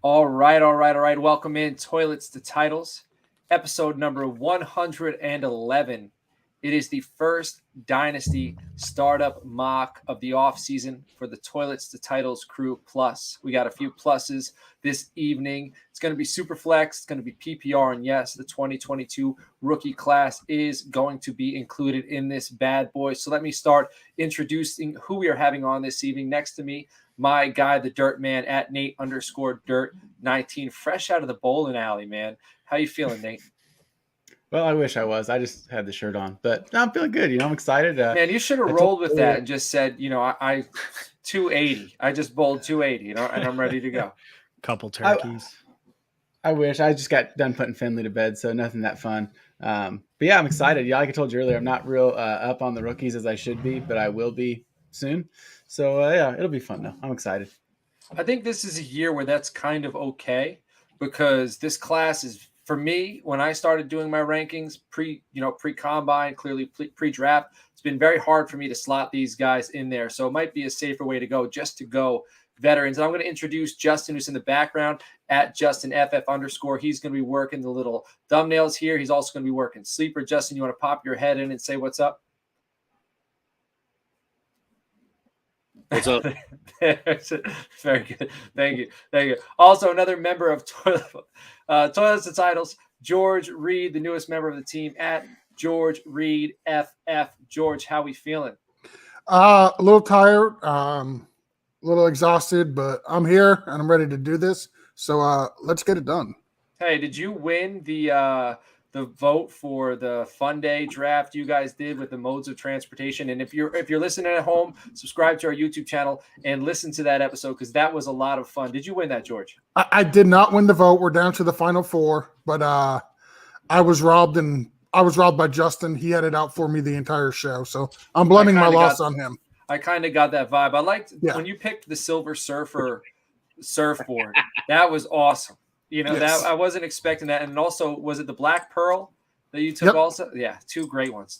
All right. Welcome in Toilets to Titles, episode number 111. It is the first Dynasty startup mock of the offseason for the Toilets to Titles Crew Plus. We got a few pluses this evening. It's going to be super flex. It's going to be PPR. And yes, the 2022 rookie class is going to be included in this bad boy. So let me start introducing who we are having on this evening. Next to me, my guy, the Dirt Man, at Nate_Dirt19, fresh out of the bowling alley, man. How you feeling, Nate? Well, I wish I was. I just had the shirt on, but I'm feeling good. I'm excited. Man, you should have rolled with that and just said, I 280. I just bowled 280, and I'm ready to go. Couple turkeys. I wish. I just got done putting Finley to bed, so nothing that fun. But yeah, I'm excited. Yeah, like I told you earlier, I'm not real up on the rookies as I should be, but I will be soon. So yeah, it'll be fun though. I'm excited. I think this is a year where that's kind of okay because this class is, for me, when I started doing my rankings pre-combine, clearly pre-draft, it's been very hard for me to slot these guys in there. So it might be a safer way to go just to go veterans. And I'm going to introduce Justin, who's in the background at JustinFF_. He's going to be working the little thumbnails here. He's also going to be working sleeper. Justin, you want to pop your head in and say what's up? What's up? Very good. Thank you. Also, another member of Toilets to Titles, George Reed, the newest member of the team at George Reed FF. George, how we feeling? A little tired, a little exhausted, but I'm here and I'm ready to do this. So let's get it done. Hey, did you win the vote for the Fun Day draft you guys did with the modes of transportation? And if you're listening at home, subscribe to our YouTube channel and listen to that episode because that was a lot of fun. Did you win that, George? I did not win the vote. We're down to the final four, but I was robbed by Justin. He had it out for me the entire show, so I'm blaming my loss on him. I kind of got that vibe. I liked when you picked the Silver Surfer surfboard. That was awesome. Yes. That I wasn't expecting that. And also, was it the Black Pearl that you took also? Yeah, two great ones.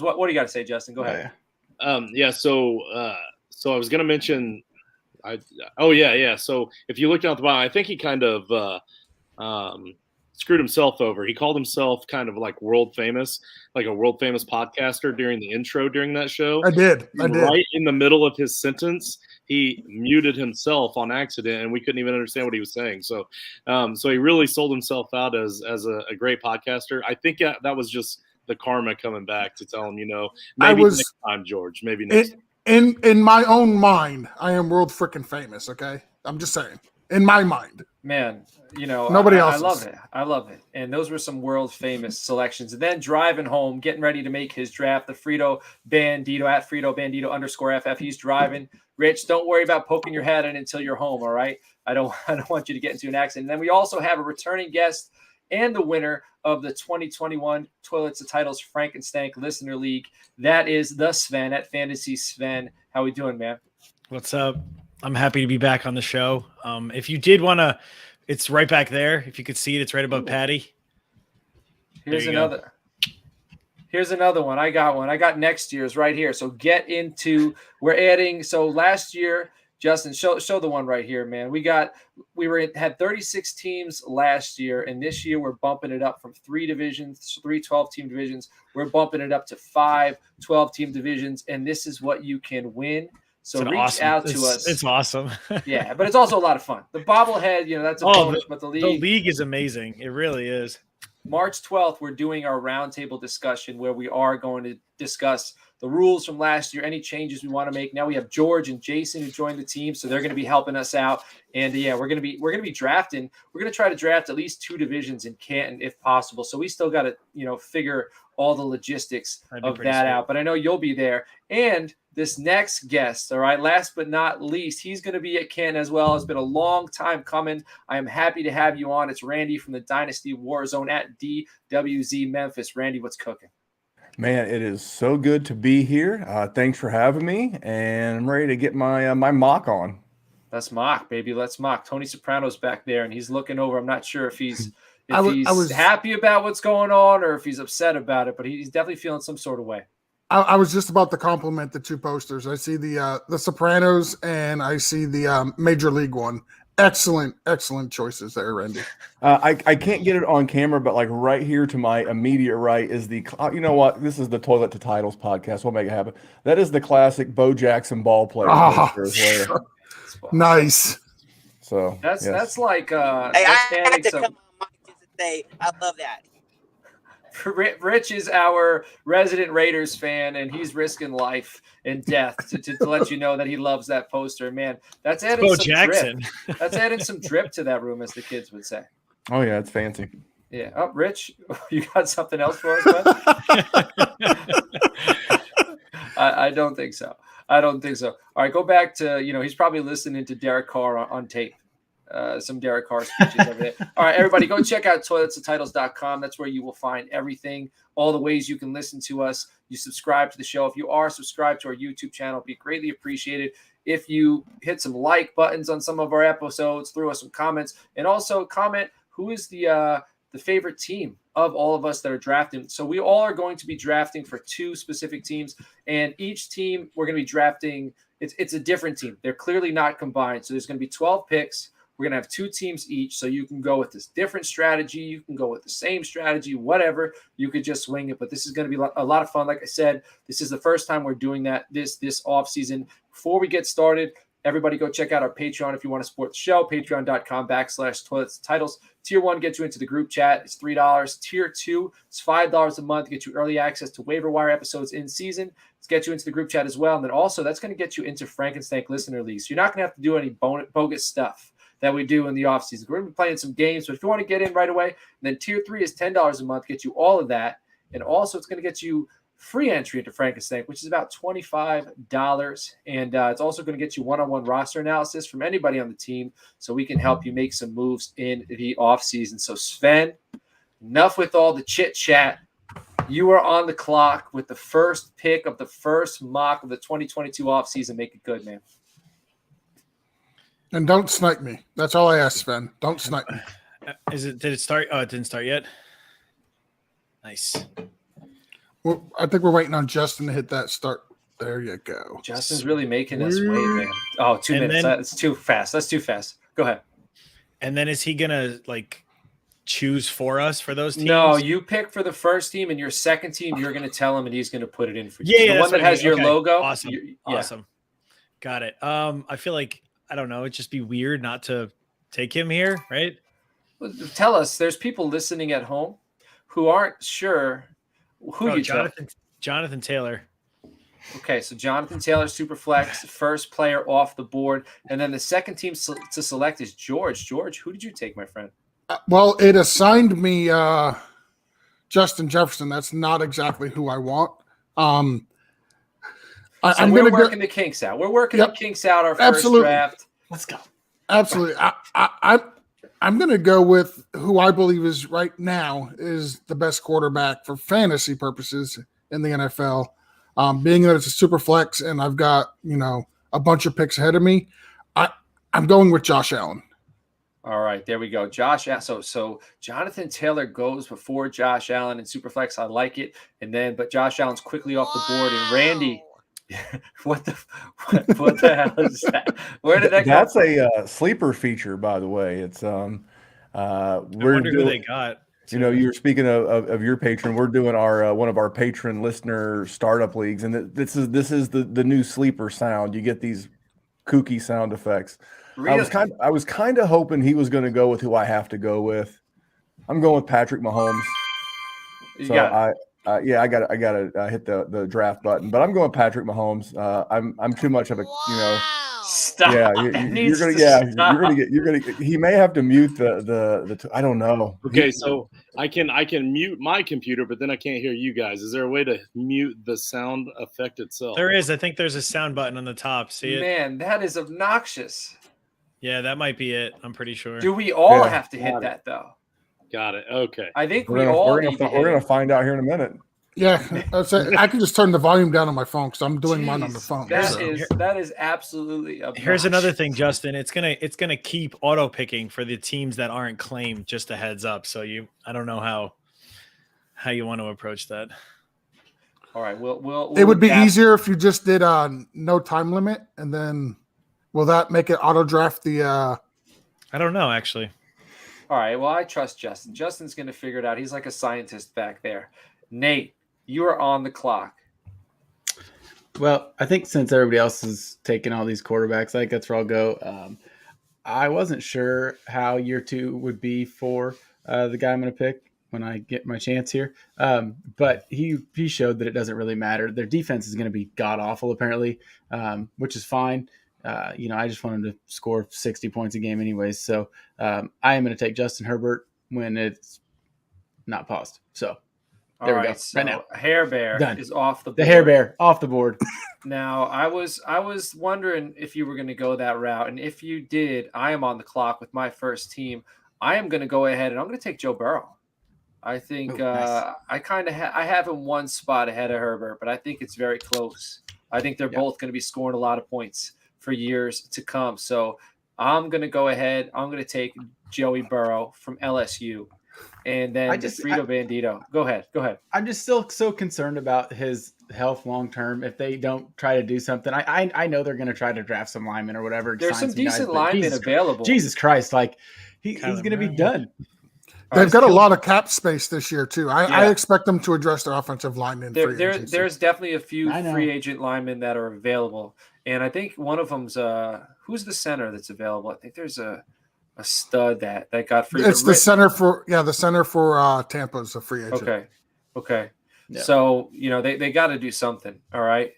What do you got to say, Justin? Go ahead. So I was going to mention So if you look down at the bottom, I think he kind of screwed himself over. He called himself kind of like world famous, like a world famous podcaster during the intro during that show. I did. Right in the middle of his sentence, he muted himself on accident, and we couldn't even understand what he was saying. So he really sold himself out as a great podcaster. I think that was just the karma coming back to tell him, maybe next time, George. Maybe next time. In my own mind, I am world freaking famous. Okay, I'm just saying. In my mind, man, nobody else. I love it. And those were some world famous selections. And then driving home, getting ready to make his draft, the Frito Bandito at Frito Bandito_FF. He's driving. Rich, don't worry about poking your head in until you're home. All right. I don't want you to get into an accident. And then we also have a returning guest and the winner of the 2021 Toilets to Titles Frankenstank Listener League. That is the Sven at Fantasy Sven. How we doing, man? What's up? I'm happy to be back on the show. If you did want to, it's right back there. If you could see it, it's right above Patty. Here's another one. I got one. I got next year's right here. So we're adding. So last year, Justin, show the one right here, man. We had 36 teams last year, and this year we're bumping it up from 3 divisions, 3 12-team divisions. We're bumping it up to 5 12-team divisions, and this is what you can win. So reach out to us. It's awesome. Yeah, but it's also a lot of fun. The bobblehead, that's a bonus, but the league is amazing. It really is. March 12th, we're doing our roundtable discussion where we are going to discuss the rules from last year, any changes we want to make. Now we have George and Jason who joined the team, so they're going to be helping us out. And we're going to be drafting. We're going to try to draft at least 2 divisions in Canton if possible. So we still got to, figure all the logistics of that out. But I know you'll be there. And this next guest, all right, last but not least, he's going to be at Canton as well. It's been a long time coming. I am happy to have you on. It's Randy from the Dynasty Warzone at DWZ Memphis. Randy, what's cooking? Man, it is so good to be here. Thanks for having me, and I'm ready to get my mock on. Let's mock, baby. Let's mock. Tony Soprano's back there, and he's looking over. I'm not sure if he's happy about what's going on or if he's upset about it, but he's definitely feeling some sort of way. I was just about to compliment the 2 posters. I see the Sopranos and I see the Major League one. Excellent choices there, Randy. I can't get it on camera, but like right here to my immediate right is the. You know what? This is the Toilet to Titles podcast. We'll make it happen. That is the classic Bo Jackson ball player. Nice. So that's like Hey, I had to come on mic just to say I love that. Rich is our resident Raiders fan, and he's risking life and death to let you know that he loves that poster. Man, that's adding Bo some Jackson. drip. That's adding some drip to that room, as the kids would say. Oh yeah, it's fancy. Yeah. Oh, Rich, you got something else for us, man? I don't think so. All right, go back to, he's probably listening to Derek Carr on tape. Some Derek Carr speeches over there. All right, everybody, go check out toiletsandtitles.com. That's where you will find everything, all the ways you can listen to us. You subscribe to the show. If you are subscribed to our YouTube channel, it'd be greatly appreciated if you hit some like buttons on some of our episodes, throw us some comments, and also comment who is the favorite team of all of us that are drafting. So we all are going to be drafting for 2 specific teams, and each team we're going to be drafting, it's a different team. They're clearly not combined. So there's going to be 12 picks. We're going to have 2 teams each, so you can go with this different strategy. You can go with the same strategy, whatever. You could just swing it, but this is going to be a lot of fun. Like I said, this is the first time we're doing that this offseason. Before we get started, everybody go check out our Patreon if you want to support the show, patreon.com/toiletsandtitles. Tier 1 gets you into the group chat. It's $3. Tier 2 is $5 a month to get you early access to waiver wire episodes in season. Let's get you into the group chat as well. And then also that's going to get you into Frankenstein Listener League. So you're not going to have to do any bogus stuff that we do in the offseason. We're going to be playing some games, but if you want to get in right away, and then Tier 3 is $10 a month, get you all of that. And also it's going to get you free entry into Frankenstein, which is about $25. And it's also going to get you one-on-one roster analysis from anybody on the team so we can help you make some moves in the offseason. So Sven, enough with all the chit-chat. You are on the clock with the first pick of the first mock of the 2022 offseason. Make it good, man. And don't snipe me. That's all I ask, Sven. Don't snipe me. Did it start? Oh, it didn't start yet. Nice. Well, I think we're waiting on Justin to hit that start. There you go. Justin's really making us wait, man. Oh, 2 minutes. That's too fast. That's too fast. Go ahead. And then is he gonna choose for us for those teams? No, you pick for the first team, and your second team, you're going to tell him, and he's going to put it in for you. Yeah, the one that has your logo. Awesome. Awesome. Got it. I feel like, I don't know, it'd just be weird not to take him here, right? Well, tell us, there's people listening at home who aren't sure who you Jonathan Taylor. Okay, so Jonathan Taylor, super flex, first player off the board. And then the second team to select is George. George, who did you take, my friend? Well, it assigned me Justin Jefferson. That's not exactly who I want. I'm going to work the kinks out. We're working the kinks out our first draft. Let's go. Absolutely. I'm going to go with who I believe is right now is the best quarterback for fantasy purposes in the NFL. Being that it's a super flex and I've got, a bunch of picks ahead of me, I'm going with Josh Allen. All right, there we go. So Jonathan Taylor goes before Josh Allen in Superflex. I like it. But Josh Allen's quickly off the board. And Randy, what the hell is that? Where did that come? That's a sleeper feature, by the way. It's I wonder who they got. You were speaking of your patron. We're doing our one of our patron listener startup leagues, and this is the new sleeper sound. You get these kooky sound effects. Really? I was kind of hoping he was going to go with who I have to go with. I'm going with Patrick Mahomes. I got to hit the draft button, but I'm going Patrick Mahomes. I'm too much of a Stop. Yeah, you're gonna get. He may have to mute the. I don't know. Okay, so I can mute my computer, but then I can't hear you guys. Is there a way to mute the sound effect itself? There is. I think there's a sound button on the top. See it? Man, that is obnoxious. Yeah, that might be it. I'm pretty sure. Do we all have to hit that though? Got it. Okay. I think we're gonna find out here in a minute. Yeah, I can just turn the volume down on my phone because I'm doing mine on the phone. That is absolutely obnoxious. Here's another thing, Justin. It's gonna keep auto picking for the teams that aren't claimed. Just a heads up. So I don't know how you want to approach that. All right, we'll it would be easier if you just did no time limit, and then will that make it auto draft the I don't know, actually. All right. Well, I trust Justin. Justin's going to figure it out. He's like a scientist back there. Nate, you are on the clock. Well, I think since everybody else is taking all these quarterbacks, I guess where I'll go. I wasn't sure how year 2 would be for the guy I'm going to pick when I get my chance here. But he showed that it doesn't really matter. Their defense is going to be god awful apparently, which is fine. I just want him to score 60 points a game anyways. So I am going to take Justin Herbert when it's not paused. So there we go. So right now. Hair Bear Done. is off the board. The Hair Bear off the board. Now, I was wondering if you were going to go that route. And if you did, I am on the clock with my first team. I am going to go ahead and I'm going to take Joe Burrow. I think nice. I have him one spot ahead of Herbert, but I think it's very close. I think they're both going to be scoring a lot of points for years to come. So I'm going to go ahead. I'm going to take Joey Burrow from LSU. And then Frito Bandito. Go ahead. I'm just still so concerned about his health long term. If they don't try to do something, I know they're going to try to draft some linemen or whatever. There's some decent linemen available. Jesus Christ, like he's going to be done. They've got a lot of cap space this year too. I expect them to address their offensive linemen. There's definitely a few free agent linemen that are available, and I think one of them's who's the center that's available. I think there's a stud that got free. It's the center for Tampa is a free agent. Okay. Yeah. So they got to do something. All right.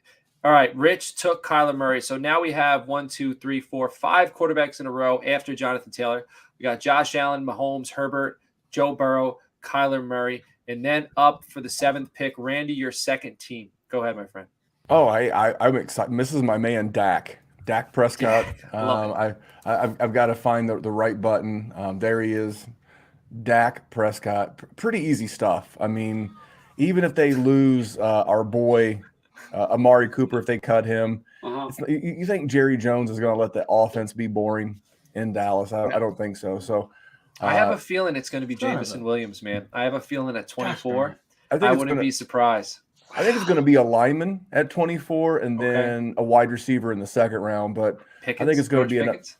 Rich took Kyler Murray, so now we have 1, 2, 3, 4, 5 quarterbacks in a row after Jonathan Taylor. We got Josh Allen, Mahomes, Herbert, Joe Burrow, Kyler Murray, and then up for the 7th pick, Randy, your second team. Go ahead, my friend. Oh, I'm excited. This is my man, Dak Prescott. I've got to find the right button. There he is, Dak Prescott. Pretty easy stuff. I mean, even if they lose our boy Amari Cooper, if they cut him, you think Jerry Jones is going to let the offense be boring in Dallas? I don't think so. So I have a feeling it's going to be Jameson Williams, man. I have a feeling at 24, I wouldn't be surprised. I think it's going to be a lineman at 24 and then a wide receiver in the second round. But Pickens, I think it's going to be enough.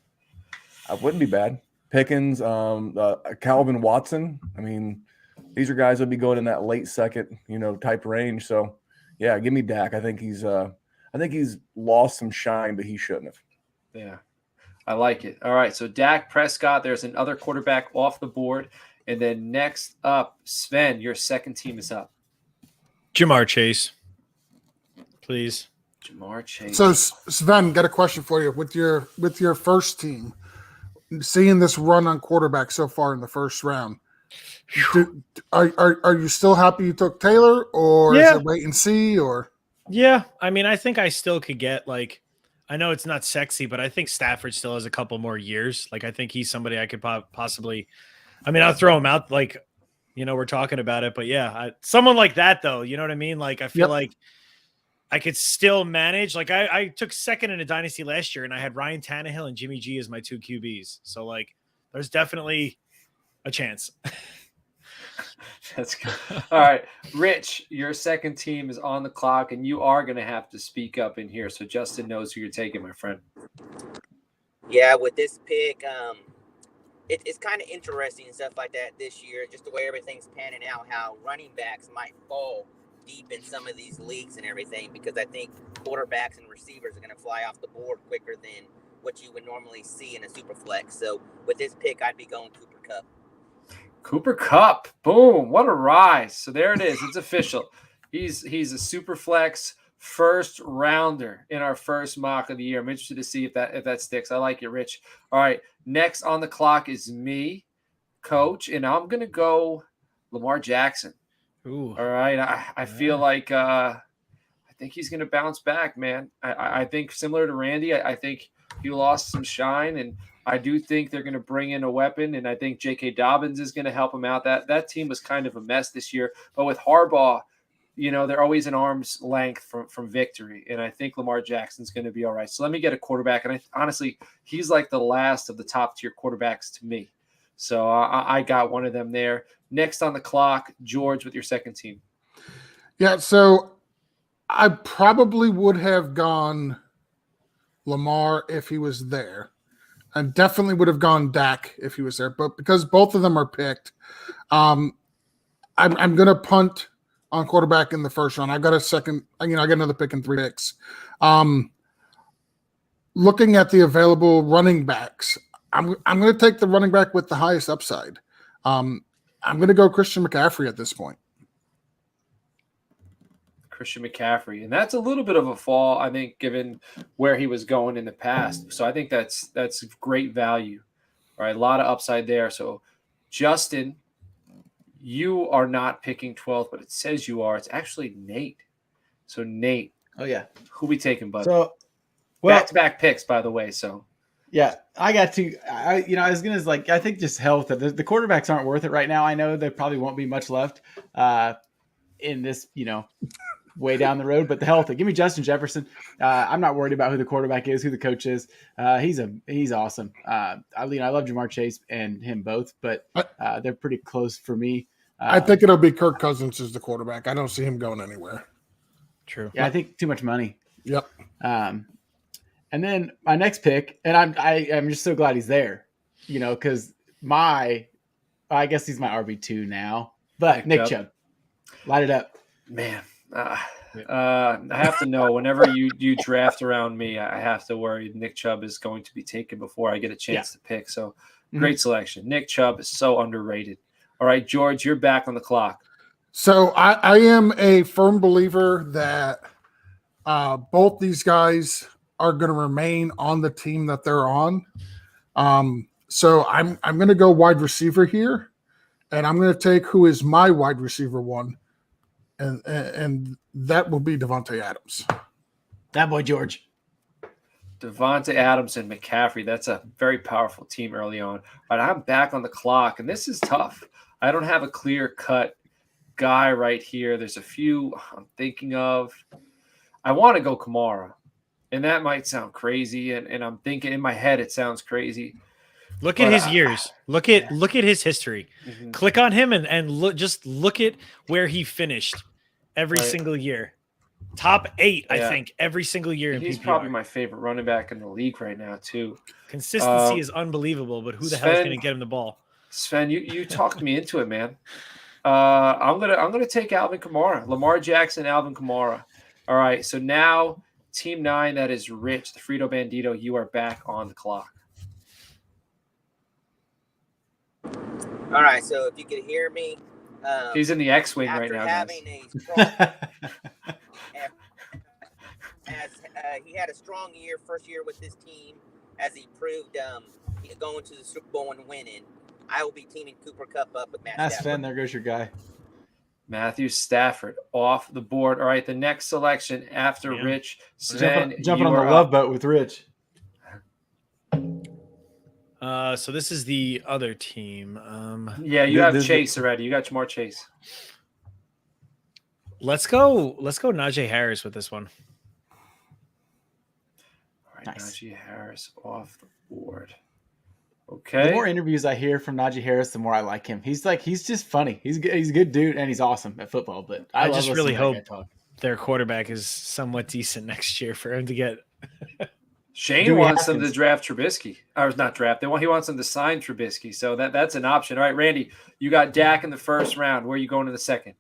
I wouldn't be bad. Pickens, Calvin Watson. I mean, these are guys that would be going in that late second, type range. So, yeah, give me Dak. I think he's lost some shine, but he shouldn't have. Yeah, I like it. All right, so Dak Prescott. There's another quarterback off the board, and then next up, Sven, your second team is up. Jamar Chase, please. Jamar Chase. So Sven, got a question for you. With your first team, seeing this run on quarterback so far in the first round, are you still happy you took Taylor, or is it wait and see? Or I mean, I think I still could get I know it's not sexy, but I think Stafford still has a couple more years. I think he's somebody I could possibly. I mean, I'll throw him out we're talking about it, but someone like that though, you know what I mean? I feel like I could still manage. I took second in a dynasty last year and I had Ryan Tannehill and Jimmy G as my 2 QBs. So there's definitely a chance. That's good. All right, Rich, your second team is on the clock and you are going to have to speak up in here. So Justin knows who you're taking, my friend. Yeah, with this pick, it's kind of interesting and stuff like that this year, just the way everything's panning out, how running backs might fall deep in some of these leagues and everything, because I think quarterbacks and receivers are going to fly off the board quicker than what you would normally see in a super flex. So with this pick, I'd be going Cooper Kupp. Cooper Kupp. Boom. What a rise. So there it is. It's official. He's a super flex first rounder in our first mock of the year. I'm interested to see if that sticks. I like it, Rich. All right. Next on the clock is me, Coach, and I'm going to go Lamar Jackson. Ooh. All right. I feel like I think he's going to bounce back, man. I think similar to Randy, I think he lost some shine, and I do think they're going to bring in a weapon, and I think J.K. Dobbins is going to help him out. That team was kind of a mess this year, but with Harbaugh, they're always an arm's length from victory, and I think Lamar Jackson's going to be all right. So let me get a quarterback, and honestly, he's like the last of the top-tier quarterbacks to me. So I got one of them there. Next on the clock, George, with your second team. Yeah, so I probably would have gone Lamar if he was there. I definitely would have gone Dak if he was there, but because both of them are picked, I'm going to punt on quarterback in the first round. I got a second, I got another pick in 3 picks. Looking at the available running backs, I'm going to take the running back with the highest upside. I'm going to go Christian McCaffrey at this point. Christian McCaffrey, and that's a little bit of a fall, I think, given where he was going in the past. So I think that's great value. All right, a lot of upside there. So Justin, you are not picking 12th, but it says you are. It's actually Nate. So Nate, Oh yeah. who we taking, bud? So, well, back-to-back picks, by the way. So yeah, I got to. I was gonna I think just health. The quarterbacks aren't worth it right now. I know there probably won't be much left in this, way down the road. But the health, give me Justin Jefferson. I'm not worried about who the quarterback is, who the coach is. He's awesome. I love Jamar Chase and him both, but they're pretty close for me. I think it'll be Kirk Cousins as the quarterback. I don't see him going anywhere. True. Yeah, I think too much money. Yep. And then my next pick, and I'm just so glad he's there, because I guess he's my RB2 now, but Nick Chubb. Light it up. Man, I have to know whenever you draft around me, I have to worry Nick Chubb is going to be taken before I get a chance to pick. So great selection. Nick Chubb is so underrated. All right, George, you're back on the clock. So I am a firm believer that both these guys are going to remain on the team that they're on. So I'm going to go wide receiver here, and I'm going to take who is my wide receiver one, and that will be Devontae Adams. That boy George. Devontae Adams and McCaffrey. That's a very powerful team early on. But I'm back on the clock, and this is tough. I don't have a clear-cut guy right here. There's a few I'm thinking of. I want to go Kamara, and that might sound crazy, and I'm thinking in my head it sounds crazy. Look at his years. Look at his history. Mm-hmm. Click on him and look at where he finished every single year. Top 8, I think, every single year. He's probably my favorite running back in the league right now, too. Consistency is unbelievable, but who the hell is going to get him the ball? Sven, you talked me into it, man. I'm gonna take Alvin Kamara, Lamar Jackson, Alvin Kamara. All right, so now Team 9, that is Rich, the Frito Bandito. You are back on the clock. All right, so if you could hear me, he's in the X-wing right now. Having a strong, he had a strong year, first year with this team, as he proved going to the Super Bowl and winning. I will be teaming Cooper Kupp up with Matt Stafford. Sven, there goes your guy. Matthew Stafford off the board. All right, the next selection after Rich. Sven, jumping on the love boat with Rich. So this is the other team. You have Chase already. You got Jamar Chase. Let's go Najee Harris with this one. All right, nice. Najee Harris off the board. Okay. The more interviews I hear from Najee Harris, the more I like him. He's just funny. He's a good dude, and he's awesome at football. But I just really hope their quarterback is somewhat decent next year for him to get. Shane wants them to draft Trubisky, or not draft. He wants them to sign Trubisky, so that's an option. All right, Randy, you got Dak in the first round. Where are you going in the second?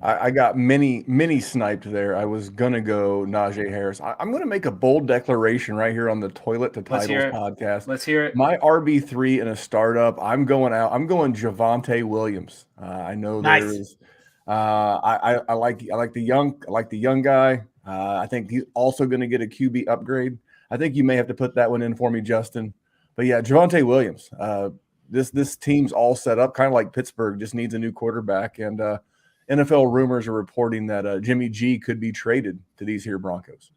I got mini sniped there. I was gonna go Najee Harris. I'm gonna make a bold declaration right here on the Toilet to Titles podcast. Let's hear it. My RB3 in a startup. I'm going Javonte Williams. I know there is. I like the young guy. I think he's also going to get a QB upgrade. I think you may have to put that one in for me, Justin. But yeah, Javonte Williams. This team's all set up, kind of like Pittsburgh. Just needs a new quarterback, and NFL rumors are reporting that Jimmy G could be traded to these here Broncos.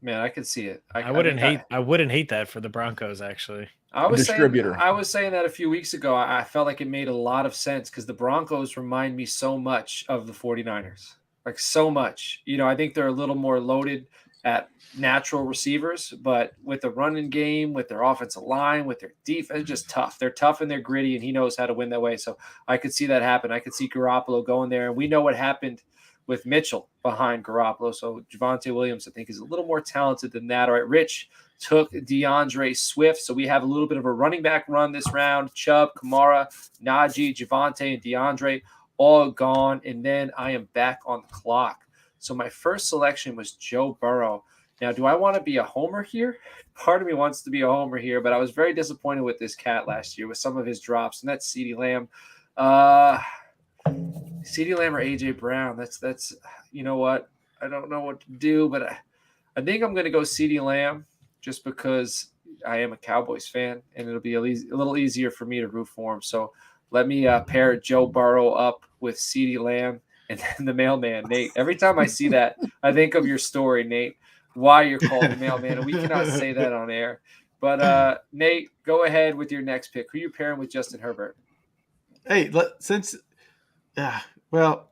Man, I could see it. I wouldn't hate that for the Broncos, actually. I was saying that a few weeks ago. I felt like it made a lot of sense because the Broncos remind me so much of the 49ers. Like so much. I think they're a little more loaded at natural receivers, but with the running game, with their offensive line, with their defense, just tough. They're tough and they're gritty, and he knows how to win that way. So I could see that happen. I could see Garoppolo going there, and we know what happened with Mitchell behind Garoppolo. So Javonte Williams, I think, is a little more talented than that. All right, Rich, took DeAndre Swift. So we have a little bit of a running back run this round. Chubb, Kamara, Najee, Javonte, and DeAndre all gone. And then I am back on the clock. So my first selection was Joe Burrow. Now, do I want to be a homer here? Part of me wants to be a homer here, but I was very disappointed with this cat last year with some of his drops, and that's CeeDee Lamb. CeeDee Lamb or AJ Brown. That's you know what? I don't know what to do, but I think I'm going to go CeeDee Lamb just because I am a Cowboys fan, and it'll be a little easier for me to root for him. So let me pair Joe Burrow up with CeeDee Lamb and then the mailman, Nate. Every time I see that, I think of your story, Nate. Why you're called the mailman, and we cannot say that on air. But Nate, go ahead with your next pick. Who are you pairing with Justin Herbert? Hey, well,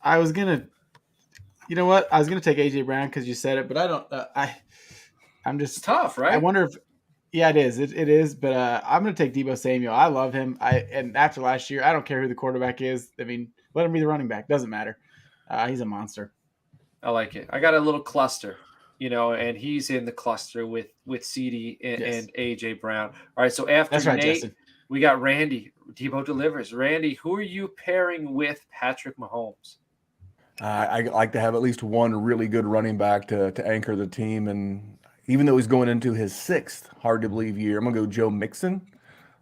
I was gonna, you know what? I was gonna take AJ Brown because you said it, but I don't. I'm just it's tough, right? I wonder if, yeah, it is. It is, but I'm gonna take Deebo Samuel. I love him. And after last year, I don't care who the quarterback is. I mean, let him be the running back. Doesn't matter. He's a monster. I like it. I got a little cluster, and he's in the cluster with CD and AJ Brown. All right, so after Nate, Justin. We got Randy. Debo delivers. Randy, who are you pairing with Patrick Mahomes? I like to have at least one really good running back to anchor the team, and even though he's going into his 6th hard-to-believe year, I'm going to go Joe Mixon.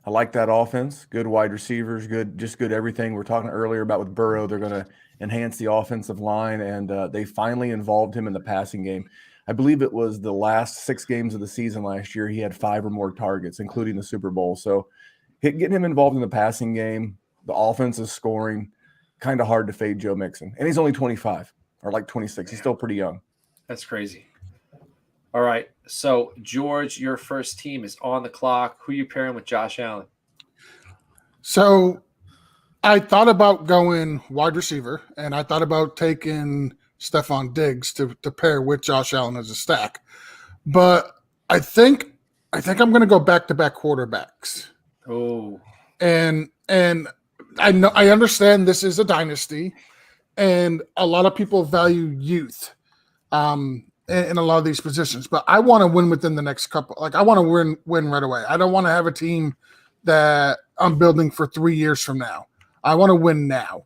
I like that offense. Good wide receivers, good everything. We were talking earlier about with Burrow. They're going to enhance the offensive line, and they finally involved him in the passing game. I believe it was the last 6 games of the season last year. He had 5 or more targets, including the Super Bowl. So getting him involved in the passing game, the offense is scoring, kind of hard to fade Joe Mixon. And he's only 25 or like 26. He's still pretty young. That's crazy. All right. So, George, your first team is on the clock. Who are you pairing with Josh Allen? So I thought about going wide receiver, and I thought about taking Stephon Diggs to pair with Josh Allen as a stack. But I think I'm going to go back-to-back quarterbacks. Oh. And I understand this is a dynasty, and a lot of people value youth in a lot of these positions. But I want to win within the next couple. Like, I want to win right away. I don't want to have a team that I'm building for 3 years from now. I want to win now.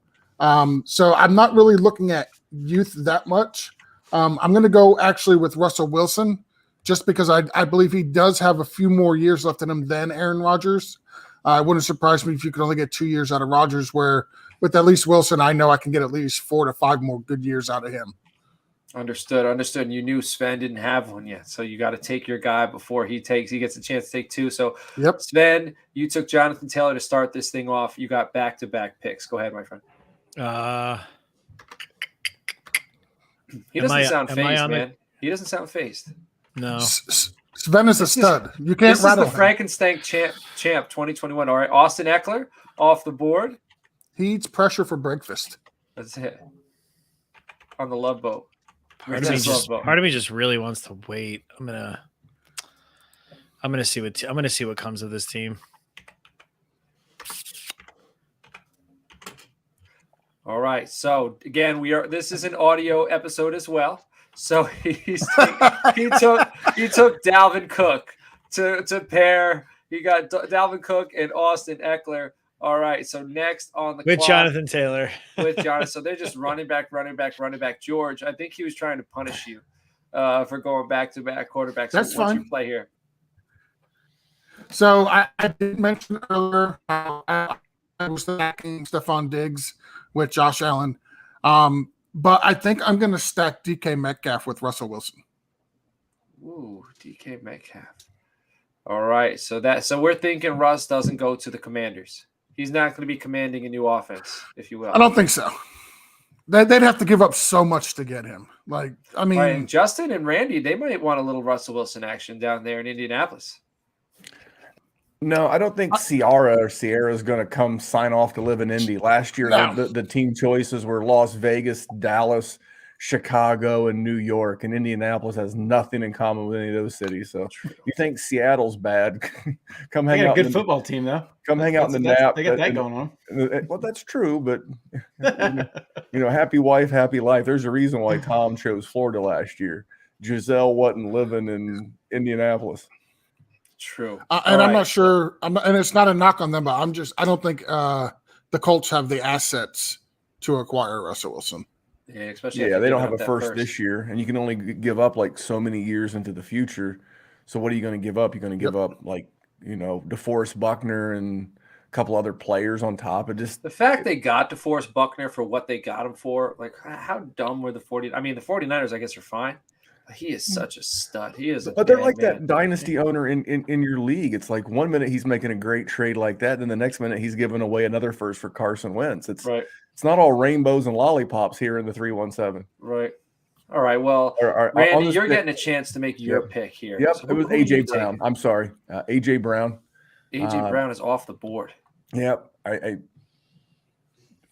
So I'm not really looking at youth that much. I'm going to go actually with Russell Wilson, just because I believe he does have a few more years left in him than Aaron Rodgers. It wouldn't surprise me if you could only get 2 years out of Rodgers, where with at least Wilson, I know I can get at least 4 to 5 more good years out of him. Understood. And you knew Sven didn't have one yet, so you got to take your guy before he gets a chance to take 2. So, yep. Sven, you took Jonathan Taylor to start this thing off. You got back-to-back picks. Go ahead, my friend. He doesn't sound phased, man. He doesn't sound phased. No. Sven is a stud. You can't rattle him. This is the Frankenstein champ 2021. All right, Austin Eckler off the board. He eats pressure for breakfast. That's it. On the Love Boat. Part of me just really wants to wait. I'm gonna see what comes of this team. All right. So again, this is an audio episode as well. So he took Dalvin Cook to pair. He got Dalvin Cook and Austin Eckler. All right. So next on the with clock, Jonathan Taylor. With Jonathan. So they're just running back. George, I think he was trying to punish you for going back-to-back quarterbacks. That's fine. You play here. So I did mention earlier I was stacking Stephon Diggs with Josh Allen. But I think I'm going to stack DK Metcalf with Russell Wilson. Ooh, DK Metcalf. All right. So we're thinking Russ doesn't go to the Commanders. He's not going to be commanding a new offense, if you will. I don't think so. They'd have to give up so much to get him. Like, I mean, right, Justin and Randy, they might want a little Russell Wilson action down there in Indianapolis. No, I don't think Sierra is going to come sign off to live in Indy. Last year, the team choices were Las Vegas, Dallas, Chicago, and New York, and Indianapolis has nothing in common with any of those cities. So you think Seattle's bad? Come hang out. They got a good football team, though. Come hang out in the nap. They got that going on. Well, that's true, but happy wife, happy life. There's a reason why Tom chose Florida last year. Giselle wasn't living in Indianapolis. True. And I'm not sure. And it's not a knock on them, but I don't think the Colts have the assets to acquire Russell Wilson. Yeah, especially they don't have a first this year, and you can only give up like so many years into the future. So what are you going to give up? You're going to give up like DeForest Buckner and a couple other players on top. It just the fact they got DeForest Buckner for what they got him for, like how dumb were the 40? I mean, the 49ers, I guess, are fine. He is such a stud. He is, but they're like that dynasty owner in your league. It's like 1 minute he's making a great trade like that, then the next minute he's giving away another first for Carson Wentz. It's right. It's not all rainbows and lollipops here in the 317. Right. All right. Well, Randy, you're getting a chance to make your pick here. Yep. So it was AJ Brown. I'm sorry, AJ Brown. AJ Brown is off the board. Yep. I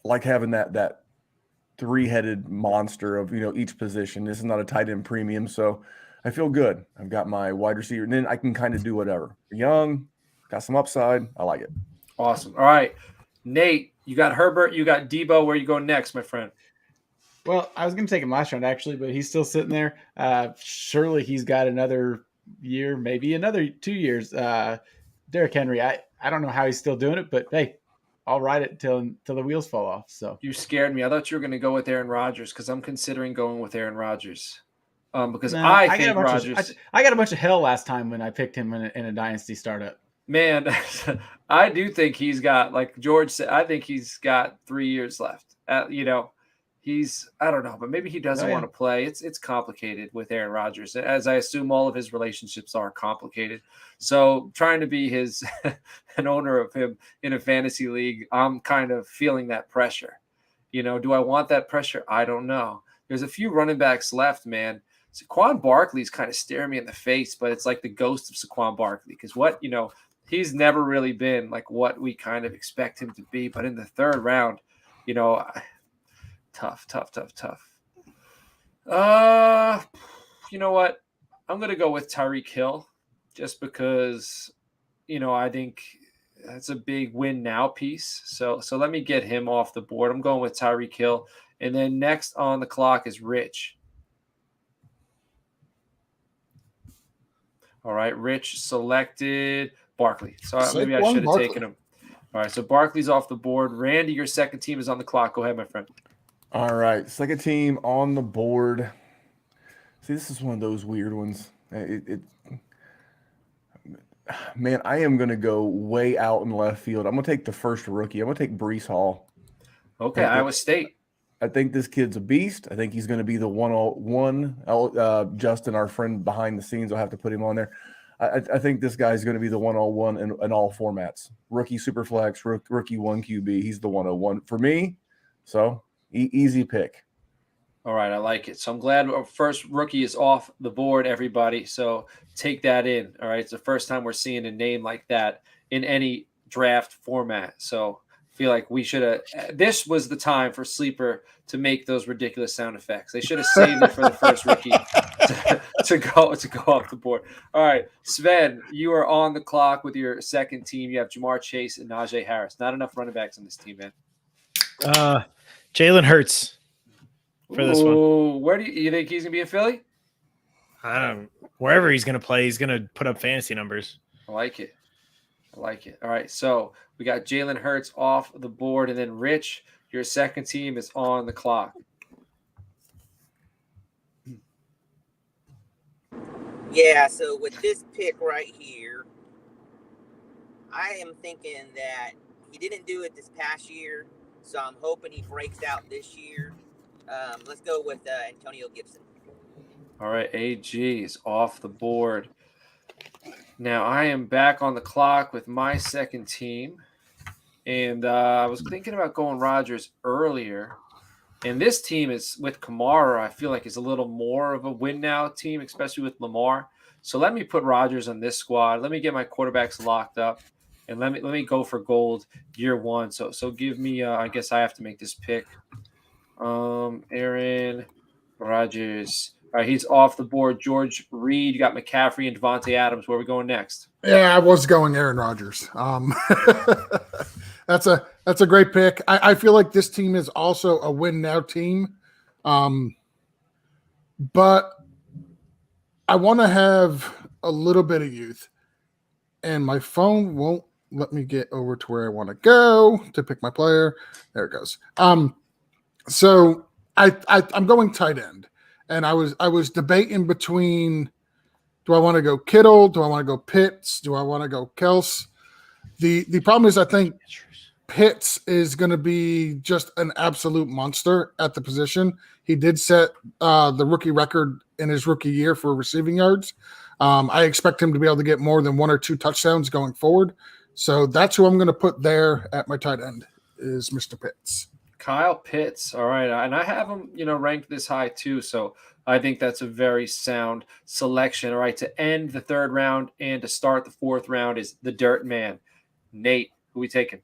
like having that three-headed monster of each position. This is not a tight end premium, so I feel good. I've got my wide receiver, and then I can kind of do whatever. Young, got some upside. I like it. Awesome. All right, Nate, you got Herbert, you got Debo. Where you going next, my friend? Well, I was going to take him last round actually, but he's still sitting there. Surely he's got another year, maybe another 2 years. Derrick Henry, I don't know how he's still doing it, but hey, I'll ride it till the wheels fall off. So you scared me. I thought you were going to go with Aaron Rodgers because I'm considering going with Aaron Rodgers. Because I think Rodgers. I got a bunch of hell last time when I picked him in a dynasty startup. Man, I do think he's got, like George said, I think he's got 3 years left. I don't know, but maybe he doesn't want to play. It's complicated with Aaron Rodgers, as I assume all of his relationships are complicated. So trying to be an owner of him in a fantasy league, I'm kind of feeling that pressure. Do I want that pressure? I don't know. There's a few running backs left, man. Saquon Barkley's kind of staring me in the face, but it's like the ghost of Saquon Barkley because he's never really been like what we kind of expect him to be. But in the third round, tough. You know what? I'm going to go with Tyreek Hill just because, I think that's a big win now piece. So let me get him off the board. I'm going with Tyreek Hill. And then next on the clock is Rich. All right, Rich selected Barkley. So maybe I should have taken him. All right, so Barkley's off the board. Randy, your second team is on the clock. Go ahead, my friend. All right, second team on the board. See, this is one of those weird ones. Man, I am going to go way out in left field. I'm going to take the first rookie. I'm going to take Breece Hall. Okay, Iowa State. I think this kid's a beast. I think he's going to be the 101. Justin, our friend behind the scenes, will have to put him on there. I think this guy's going to be the 101 in all formats. Rookie Superflex, rookie 1 QB. He's the 101 for me. So easy pick. All right, I like it. So I'm glad our first rookie is off the board, everybody. So take that in. All right, it's the first time we're seeing a name like that in any draft format. So I feel like we should have. This was the time for Sleeper to make those ridiculous sound effects. They should have saved it for the first rookie to go off the board. All right, Sven, you are on the clock with your second team. You have Jamar Chase and Najee Harris. Not enough running backs on this team, man. Jalen Hurts for this one. Where do you think he's gonna be in Philly? Wherever he's gonna play, he's gonna put up fantasy numbers. I like it. All right, so we got Jalen Hurts off the board, and then Rich, your second team is on the clock. Yeah, so with this pick right here, I am thinking that he didn't do it this past year, so I'm hoping he breaks out this year. Let's go with Antonio Gibson. All right, AG is off the board. Now I am back on the clock with my second team, and I was thinking about going Rodgers earlier. And this team is with Kamara. I feel like is a little more of a win now team, especially with Lamar. So let me put Rodgers on this squad. Let me get my quarterbacks locked up, and let me go for gold year one. So give me. I guess I have to make this pick. Aaron Rodgers. All right, he's off the board. George Reed, you got McCaffrey and Devontae Adams. Where are we going next? Yeah, I was going Aaron Rodgers. That's a great pick. I feel like this team is also a win now team. But I want to have a little bit of youth, and my phone won't let me get over to where I want to go to pick my player. There it goes. So I'm going tight end, and I was debating between, do I want to go Kittle? Do I want to go Pitts? Do I want to go Kels? The problem is I think Pitts is going to be just an absolute monster at the position. He did set the rookie record in his rookie year for receiving yards. I expect him to be able to get more than 1 or 2 touchdowns going forward. So that's who I'm going to put there at my tight end is Mr. Pitts. Kyle Pitts. All right. And I have him, ranked this high too. So I think that's a very sound selection. All right. To end the 3rd round and to start the 4th round is the Dirt Man. Nate, who we taking?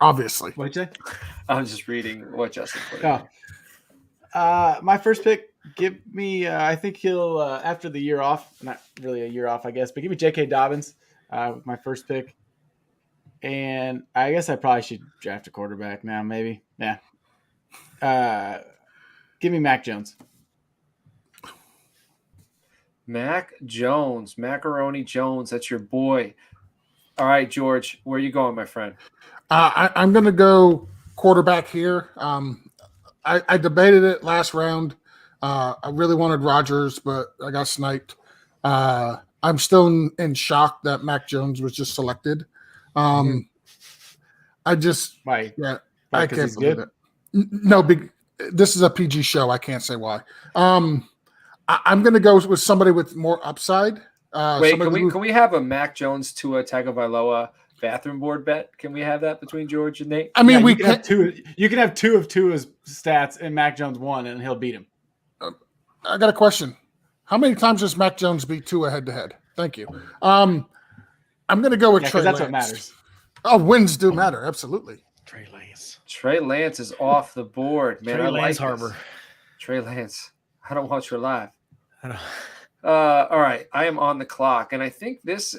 Obviously. What'd you say? I'm just reading what Justin put in. My first pick, give me, I think he'll, after the year off, not really a year off, I guess, but give me J.K. Dobbins with my first pick. And I guess I probably should draft a quarterback now, maybe. Yeah. Give me Mac Jones. Mac Jones, Macaroni Jones. That's your boy. All right, George, where are you going, my friend? I'm going to go quarterback here. I debated it last round. I really wanted Rodgers, but I got sniped. I'm still in shock that Mac Jones was just selected. I just Why? Yeah, Why, I 'cause can't he's believe good? it. No, this is a PG show. I can't say why. I'm going to go with somebody with more upside. Wait, can we have a Mac Jones Tua Tagovailoa bathroom board bet? Can we have that between George and Nate? I mean, Yeah, we you can have two. You can have 2 of Tua's stats, and Mac Jones 1, and he'll beat him. I got a question. How many times does Mac Jones beat Tua head to head? Thank you. I'm going to go with Trey Lance. That's what matters. Oh, wins do matter. Absolutely. Trey Lance is off the board, man. Trey I Lance like Harbor. this. Trey Lance. I don't want your live. I don't. All right. I am on the clock. And I think this,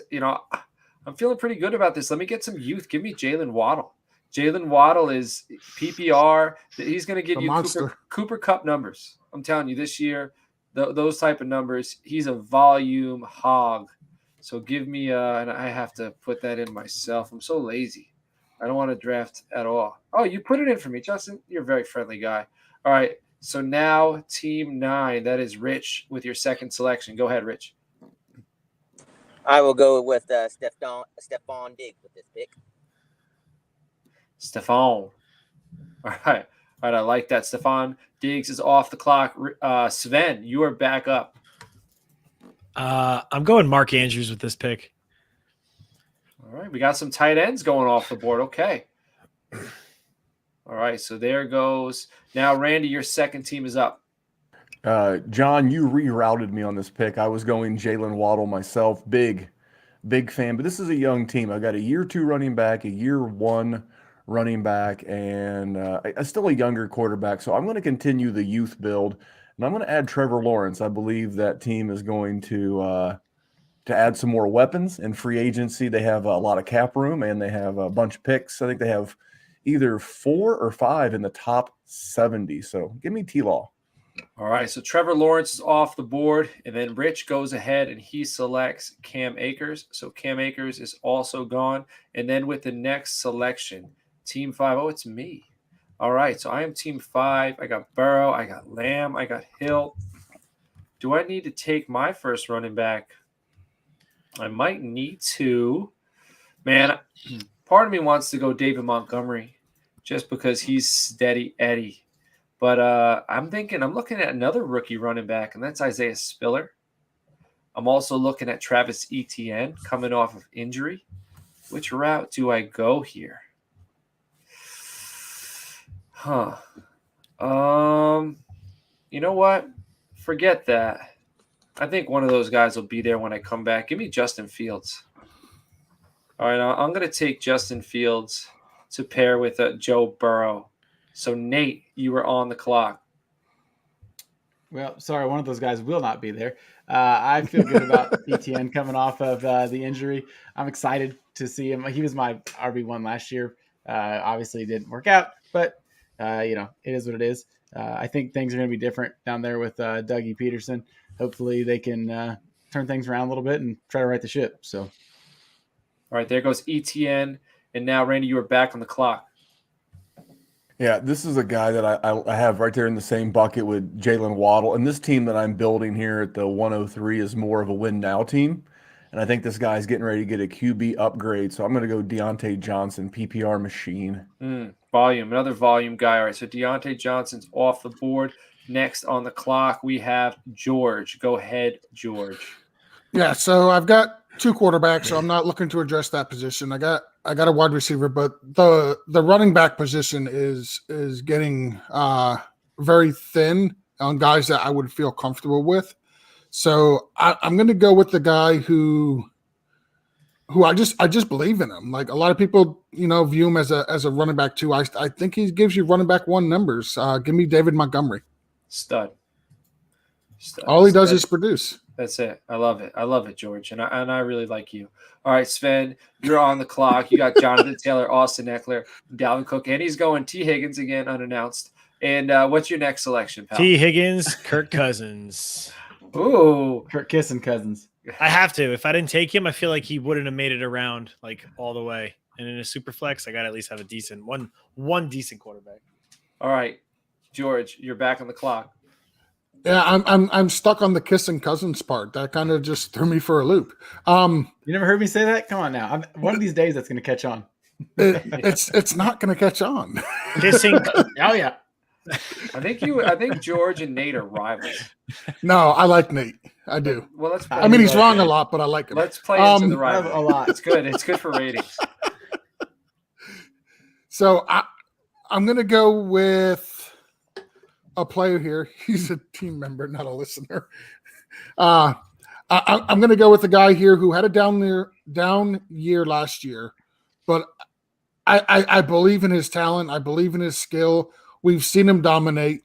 I'm feeling pretty good about this. Let me get some youth. Give me Jalen Waddle. Jalen Waddle is PPR. He's going to give you Cooper Kupp numbers. I'm telling you this year, those type of numbers. He's a volume hog. So give me, and I have to put that in myself. I'm so lazy. I don't want to draft at all. Oh, you put it in for me, Justin. You're a very friendly guy. All right. So now team 9, that is Rich with your second selection. Go ahead, Rich. I will go with Stephon Diggs with this pick. Stephon. All right. I like that. Stephon Diggs is off the clock. Sven, you are back up. I'm going Mark Andrews with this pick. All right. We got some tight ends going off the board. Okay. All right. So there goes. Now, Randy, your second team is up. John, you rerouted me on this pick. I was going Jalen Waddle myself. Big fan. But this is a young team. I got a year 2 running back, a year 1 running back, and still a younger quarterback. So I'm going to continue the youth build, and I'm going to add Trevor Lawrence. I believe that team is going to add some more weapons in free agency. They have a lot of cap room, and they have a bunch of picks. I think they have either 4 or 5 in the top 70. So give me T-Law. All right. So Trevor Lawrence is off the board, and then Rich goes ahead and he selects Cam Akers. So Cam Akers is also gone. And then with the next selection, team 5. Oh, it's me. All right. So I am team 5. I got Burrow. I got Lamb. I got Hill. Do I need to take my first running back? I might need to. Man, part of me wants to go David Montgomery just because he's steady Eddie. But I'm looking at another rookie running back, and that's Isaiah Spiller. I'm also looking at Travis Etienne coming off of injury. Which route do I go here? You know what? Forget that. I think one of those guys will be there when I come back. Give me Justin Fields. All right, I'm going to take Justin Fields to pair with Joe Burrow. So, Nate, you were on the clock. Well, sorry, one of those guys will not be there. I feel good about ETN coming off of the injury. I'm excited to see him. He was my RB1 last year. Obviously, it didn't work out, but, it is what it is. I think things are going to be different down there with Dougie Peterson. Hopefully they can turn things around a little bit and try to right the ship. So, all right, there goes ETN. And now, Randy, you are back on the clock. Yeah, this is a guy that I have right there in the same bucket with Jalen Waddle. And this team that I'm building here at the 103 is more of a win now team. And I think this guy's getting ready to get a QB upgrade. So I'm going to go Deontay Johnson, PPR machine. Volume, another volume guy. All right, so Deontay Johnson's off the board. Next on the clock, we have George. Go ahead, George. Yeah, so I've got 2 quarterbacks, so I'm not looking to address that position. I got a wide receiver, but the running back position is getting very thin on guys that I would feel comfortable with. So I'm going to go with the guy who I just believe in him. Like a lot of people, view him as a running back too. I think he gives you running back 1 numbers. Give me David Montgomery. Stud. All he does is produce. That's it. I love it. I love it, George. And I really like you. All right, Sven, you're on the clock. You got Jonathan Taylor, Austin Eckler, Dalvin Cook, and he's going T. Higgins again, unannounced. And what's your next selection, pal? T. Higgins, Kirk Cousins. Ooh. Kirk kissing Cousins. I have to. If I didn't take him, I feel like he wouldn't have made it around like all the way. And in a super flex, I got to at least have a decent one decent quarterback. All right, George, you're back on the clock. Yeah, I'm stuck on the kissing Cousins part. That kind of just threw me for a loop. You never heard me say that? Come on now. One of these days that's going to catch on. It's not going to catch on. Kissing. Oh yeah. I think George and Nate are rivals. No, I like Nate. I do. Well, let's. I mean, he's wrong a lot, but I like him. Let's play into the rival a lot. It's good. It's good for ratings. So I'm going to go with a player here. He's a team member, not a listener. I'm going to go with a guy here who had a down year last year, but I believe in his talent. I believe in his skill. We've seen him dominate.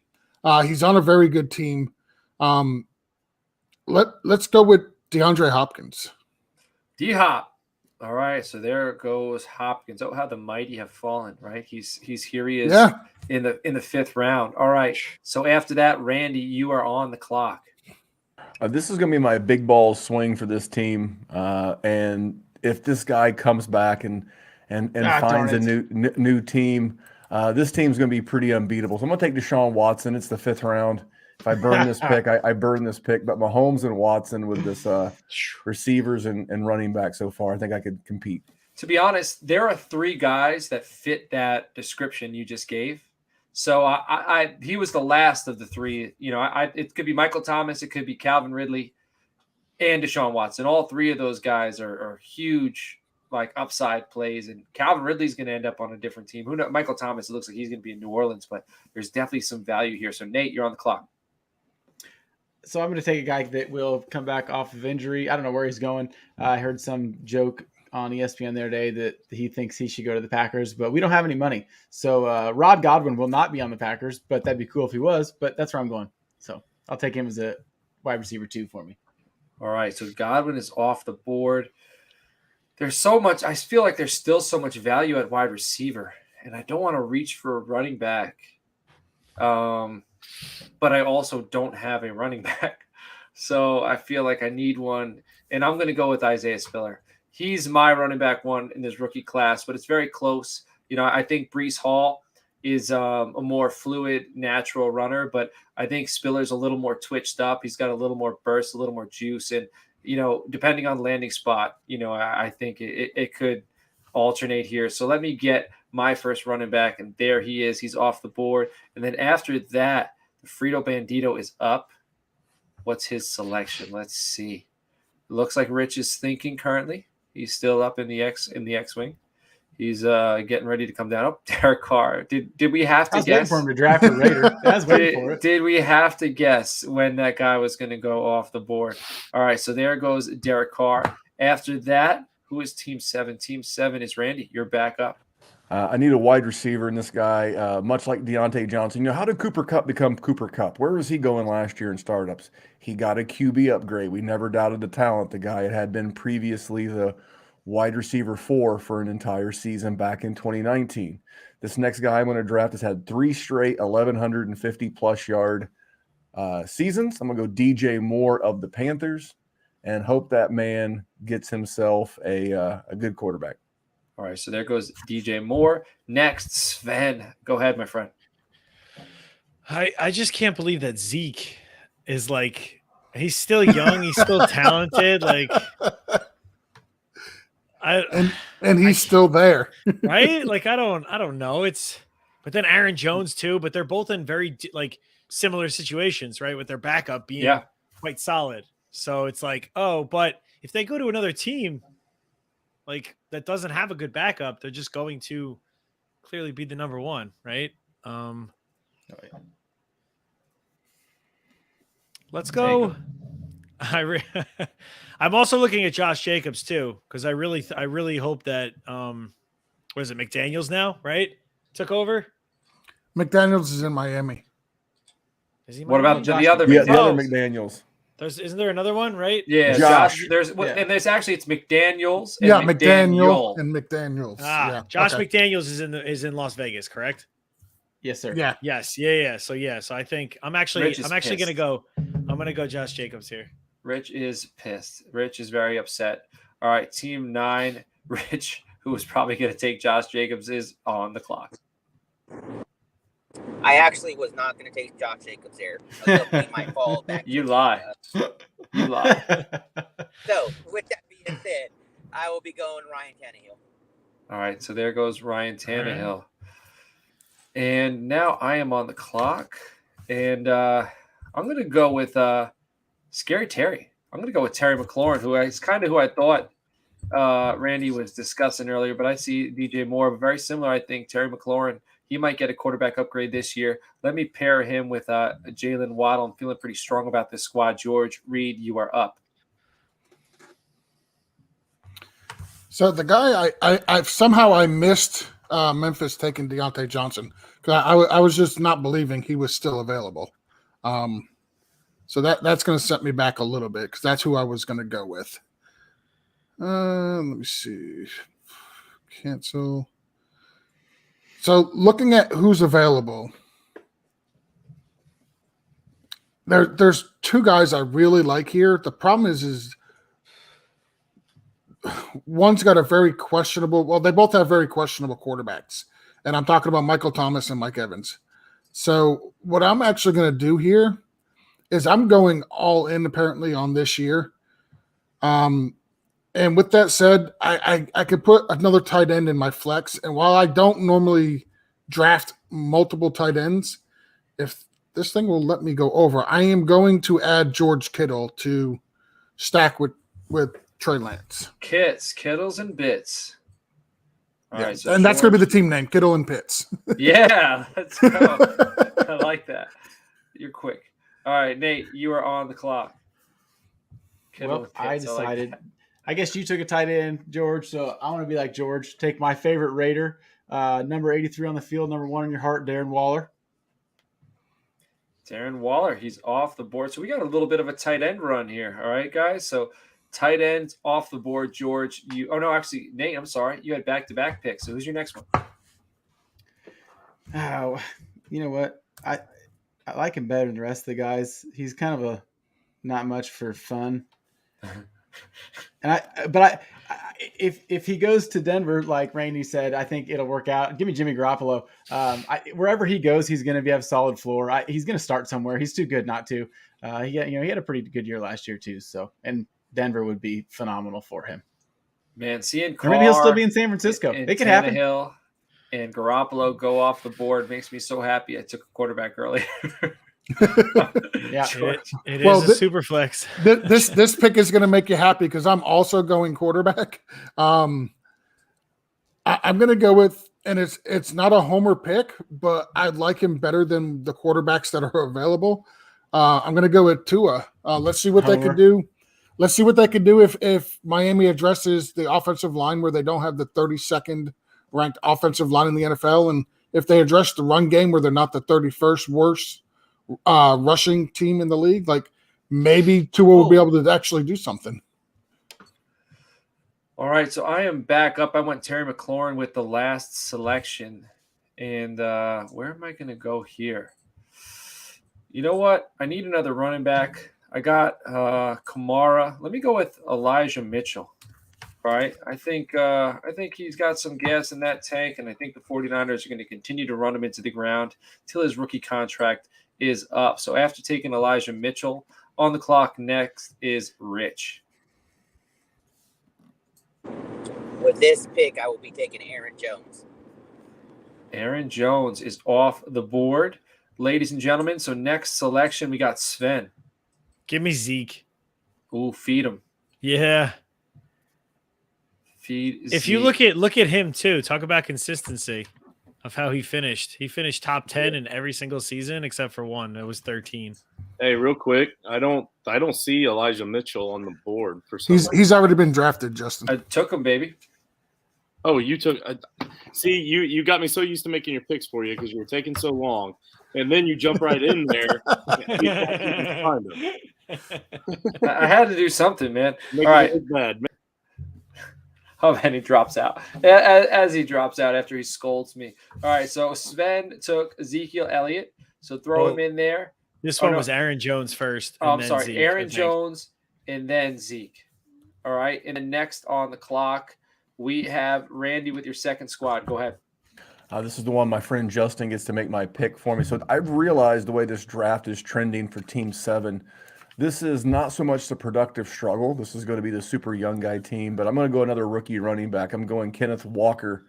He's on a very good team. Let's go with DeAndre Hopkins. D-Hop. All right, so there goes Hopkins. Oh, how the mighty have fallen, right? He's here. He is in the 5th round. All right, so after that, Randy, you are on the clock. This is going to be my big ball swing for this team, and if this guy comes back and finds a new team, this team's going to be pretty unbeatable. So I'm going to take Deshaun Watson. It's the 5th round. If I burn this pick, I burn this pick. But Mahomes and Watson with this receivers and running back so far, I think I could compete. To be honest, there are 3 guys that fit that description you just gave. So he was the last of the 3. It could be Michael Thomas, it could be Calvin Ridley, and Deshaun Watson. All 3 of those guys are huge, like upside plays. And Calvin Ridley's going to end up on a different team. Who knows? Michael Thomas, it looks like he's going to be in New Orleans, but there's definitely some value here. So Nate, you're on the clock. So I'm going to take a guy that will come back off of injury. I don't know where he's going. I heard some joke on ESPN the other day that he thinks he should go to the Packers, but we don't have any money. So Rod Godwin will not be on the Packers, but that'd be cool if he was, but that's where I'm going. So I'll take him as a wide receiver 2 for me. All right, so Godwin is off the board. There's so much – I feel like there's still so much value at wide receiver, and I don't want to reach for a running back. But I also don't have a running back. So I feel like I need one. And I'm going to go with Isaiah Spiller. He's my running back 1 in this rookie class, but it's very close. I think Breece Hall is a more fluid, natural runner, but I think Spiller's a little more twitched up. He's got a little more burst, a little more juice. And, depending on landing spot, I think it could alternate here. So let me get my first running back, and there he is. He's off the board. And then after that, Frito Bandito is up. What's his selection? Let's see. Looks like Rich is thinking currently. He's still up in the X-wing. He's getting ready to come down. Oh, Derek Carr. Did we have to guess? I was waiting for him to draft a Raider. I was waiting for it. Did we have to guess when that guy was going to go off the board? All right, so there goes Derek Carr. After that, who is Team 7? Team 7 is Randy. You're back up. I need a wide receiver in this guy, much like Deontay Johnson. How did Cooper Kupp become Cooper Kupp? Where was he going last year in startups? He got a QB upgrade. We never doubted the talent. The guy had been previously the wide receiver 4 for an entire season back in 2019. This next guy I'm going to draft has had 3 straight 1,150 plus yard seasons. I'm going to go DJ Moore of the Panthers and hope that man gets himself a good quarterback. All right, so there goes DJ Moore. Next, Sven. Go ahead, my friend. I just can't believe that Zeke is like, he's still young, he's still talented. Like, and he's still there, right? Like, I don't know. But then Aaron Jones too. But they're both in very like similar situations, right? With their backup being quite solid. So it's like, oh, but if they go to another team, like that doesn't have a good backup, they're just going to clearly be the number one, right? Let's go. I'm also looking at Josh Jacobs too, because I really hope that what is it, McDaniels now, right? Took over. McDaniels is in Miami. Is he? What about the other? Yeah, the other McDaniels. Isn't there another one, right? Yeah, Josh. And there's actually it's McDaniels. And McDaniel and McDaniels. Josh McDaniels is in Las Vegas, correct? Yes, sir. Yeah. Yes. Yeah. So I think I'm actually gonna go. I'm gonna go Josh Jacobs here. Rich is pissed. Rich is very upset. All right, Team 9. Rich, who is probably going to take Josh Jacobs, is on the clock. I actually was not going to take Josh Jacobs there. My fall back. You lie. You lie. So, with that being said, I will be going Ryan Tannehill. All right, so there goes Ryan Tannehill. Right. And now I am on the clock, and I'm going to go with Scary Terry. I'm going to go with Terry McLaurin, who is kind of who I thought Randy was discussing earlier, but I see DJ Moore, very similar, I think. Terry McLaurin, he might get a quarterback upgrade this year. Let me pair him with Jalen Waddle. I'm feeling pretty strong about this squad. George Reed, you are up. So the guy I somehow missed Memphis taking Deontay Johnson because I was just not believing he was still available. So that's going to set me back a little bit because that's who I was going to go with. Let me see. Cancel. So looking at who's available, there's 2 guys I really like here. The problem is one's got a very questionable. Well, they both have very questionable quarterbacks, and I'm talking about Michael Thomas and Mike Evans. So what I'm actually going to do here is I'm going all in apparently on this year. And with that said, I could put another tight end in my flex. And while I don't normally draft multiple tight ends, if this thing will let me go over, I am going to add George Kittle to stack with Trey Lance. Kittles and Bits. All right, so and that's going to be the team name, Kittle and Pitts. Yeah, let's go. I like that. You're quick. All right, Nate, you are on the clock. Well, I decided. I guess you took a tight end, George, so I want to be like George. Take my favorite Raider, number 83 on the field, number 1 in your heart, Darren Waller. Darren Waller, he's off the board. So we got a little bit of a tight end run here. All right, guys. So tight ends off the board, George. Actually, Nate, I'm sorry. You had back-to-back picks. So who's your next one? Oh, you know what? I like him better than the rest of the guys. He's kind of not much for fun. And if he goes to Denver, like Randy said, I think it'll work out. Give me Jimmy Garoppolo. Wherever he goes, he's going to have a solid floor. He's going to start somewhere. He's too good not to. He had a pretty good year last year too. So, and Denver would be phenomenal for him. Man, seeing Carr, maybe he'll still be in San Francisco. It could happen. Tannehill and Garoppolo go off the board makes me so happy. I took a quarterback earlier. Yeah, it is a super flex. This pick is going to make you happy because I'm also going quarterback. I'm going to go with, and it's not a homer pick, but I like him better than the quarterbacks that are available. I'm going to go with Tua. Let's see what they can do. Let's see what they can do if Miami addresses the offensive line where they don't have the 32nd ranked offensive line in the NFL, and if they address the run game where they're not the 31st worst rushing team in the league, like maybe Tua will be able to actually do something. All right, so I am back up. I went Terry McLaurin with the last selection. And where am I going to go here? You know what? I need another running back. I got Kamara. Let me go with Elijah Mitchell. All right. I think he's got some gas in that tank, and I think the 49ers are going to continue to run him into the ground till his rookie contract is up. So after taking Elijah Mitchell, on the clock next is Rich. With this pick, I will be taking Aaron Jones. Aaron Jones is off the board, ladies and gentlemen. So next selection, we got Sven. Give me Zeke. Ooh, feed him. Yeah. Feed if Zeke. you look at him too, talk about consistency of how he finished. He finished top 10 in every single season except for one. It was 13. Hey, real quick, I don't see Elijah Mitchell on the board for some reason. He's already been drafted, Justin. I took him, baby. Oh, you took see, you got me so used to making your picks for you because you were taking so long, and then you jump right in there. I had to do something, man. Make All right. Bad. Oh, man, he drops out. As he drops out after he scolds me. All right, so Sven took Ezekiel Elliott. So throw him in there. This one was Aaron Jones first. Oh, I'm sorry. Zeke, Aaron Jones and then Zeke. All right. And then next on the clock, we have Randy with your second squad. Go ahead. This is the one my friend Justin gets to make my pick for me. So I've realized the way this draft is trending for Team 7. This is not so much the productive struggle. This is going to be the super young guy team, but I'm going to go another rookie running back. I'm going Kenneth Walker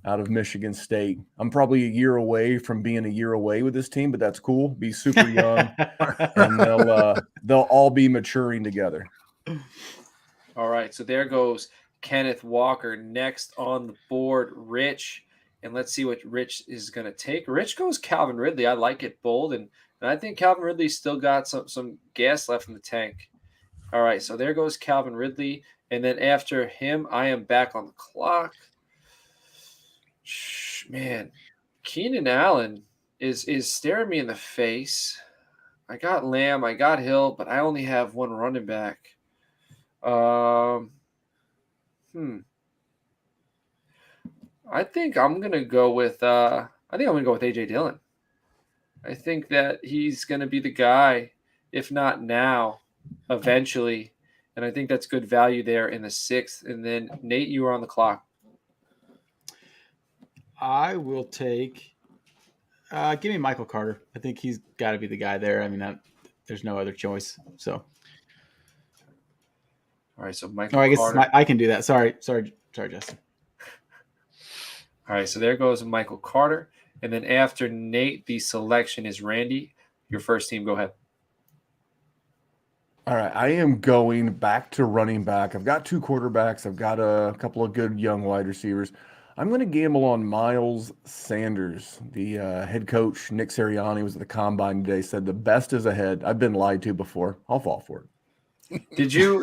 out of Michigan State. I'm probably a year away from being a year away with this team, but that's cool. Be super young, and they'll all be maturing together. All right, so there goes Kenneth Walker. Next on the board, Rich, and let's see what Rich is going to take. Rich goes Calvin Ridley. I like it bold, and I think Calvin Ridley's still got some gas left in the tank. All right, so there goes Calvin Ridley, and then after him, I am back on the clock. Man, Keenan Allen is staring me in the face. I got Lamb, I got Hill, but I only have one running back. I think I'm gonna go with AJ Dillon. I think that he's gonna be the guy, if not now, eventually, and I think that's good value there in the 6th. And then Nate, you are on the clock. I will take. Give me Michael Carter. I think he's got to be the guy there. I mean, there's no other choice. So. All right, so Michael. I guess Carter. I can do that. Sorry, Justin. All right, so there goes Michael Carter, and then after Nate, the selection is Randy. Your first team. Go ahead. All right, I am going back to running back. I've got 2 quarterbacks. I've got a couple of good young wide receivers. I'm going to gamble on Miles Sanders. The head coach, Nick Sirianni, was at the Combine today, said the best is ahead. I've been lied to before. I'll fall for it. Did you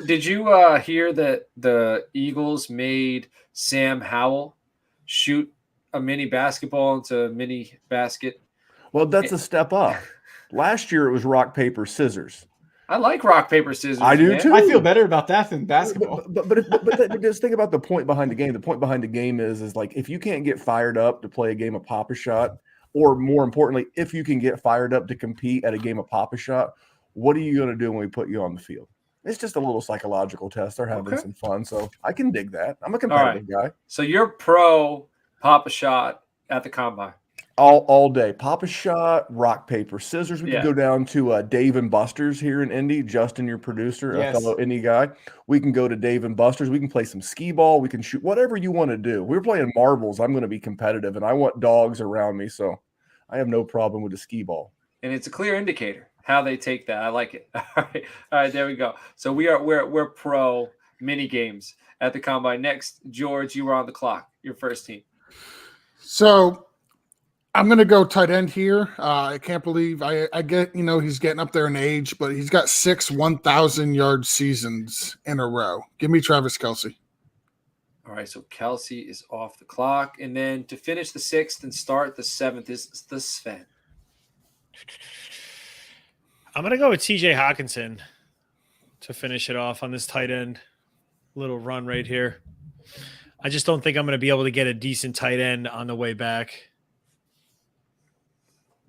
hear that the Eagles made Sam Howell shoot a mini basketball into a mini basket? Well, that's a step up. Last year it was rock, paper, scissors. I like rock, paper, scissors. I do too. I feel better about that than basketball. But just think about the point behind the game. The point behind the game is like if you can't get fired up to play a game of Pop-A-Shot, or more importantly, if you can get fired up to compete at a game of Pop-A-Shot, what are you going to do when we put you on the field? It's just a little psychological test. They're having some fun, so I can dig that. I'm a competitive guy. So you're pro Pop-A-Shot at the Combine. All day. Pop-A-Shot, rock, paper, scissors. We can go down to Dave and Buster's here in Indy. Justin, your producer, a fellow Indy guy. We can go to Dave and Buster's. We can play some skee ball. We can shoot whatever you want to do. We're playing marbles. I'm going to be competitive, and I want dogs around me, so I have no problem with the skee ball. And it's a clear indicator how they take that. I like it. All right, there we go. So we're pro mini games at the Combine. Next, George, you were on the clock. Your first team. So I'm going to go tight end here. I can't believe I get, he's getting up there in age, but he's got 6 1,000-yard seasons in a row. Give me Travis Kelce. All right, so Kelce is off the clock. And then to finish the 6th and start the 7th is the Sven. I'm going to go with TJ Hawkinson to finish it off on this tight end little run right here. I just don't think I'm going to be able to get a decent tight end on the way back.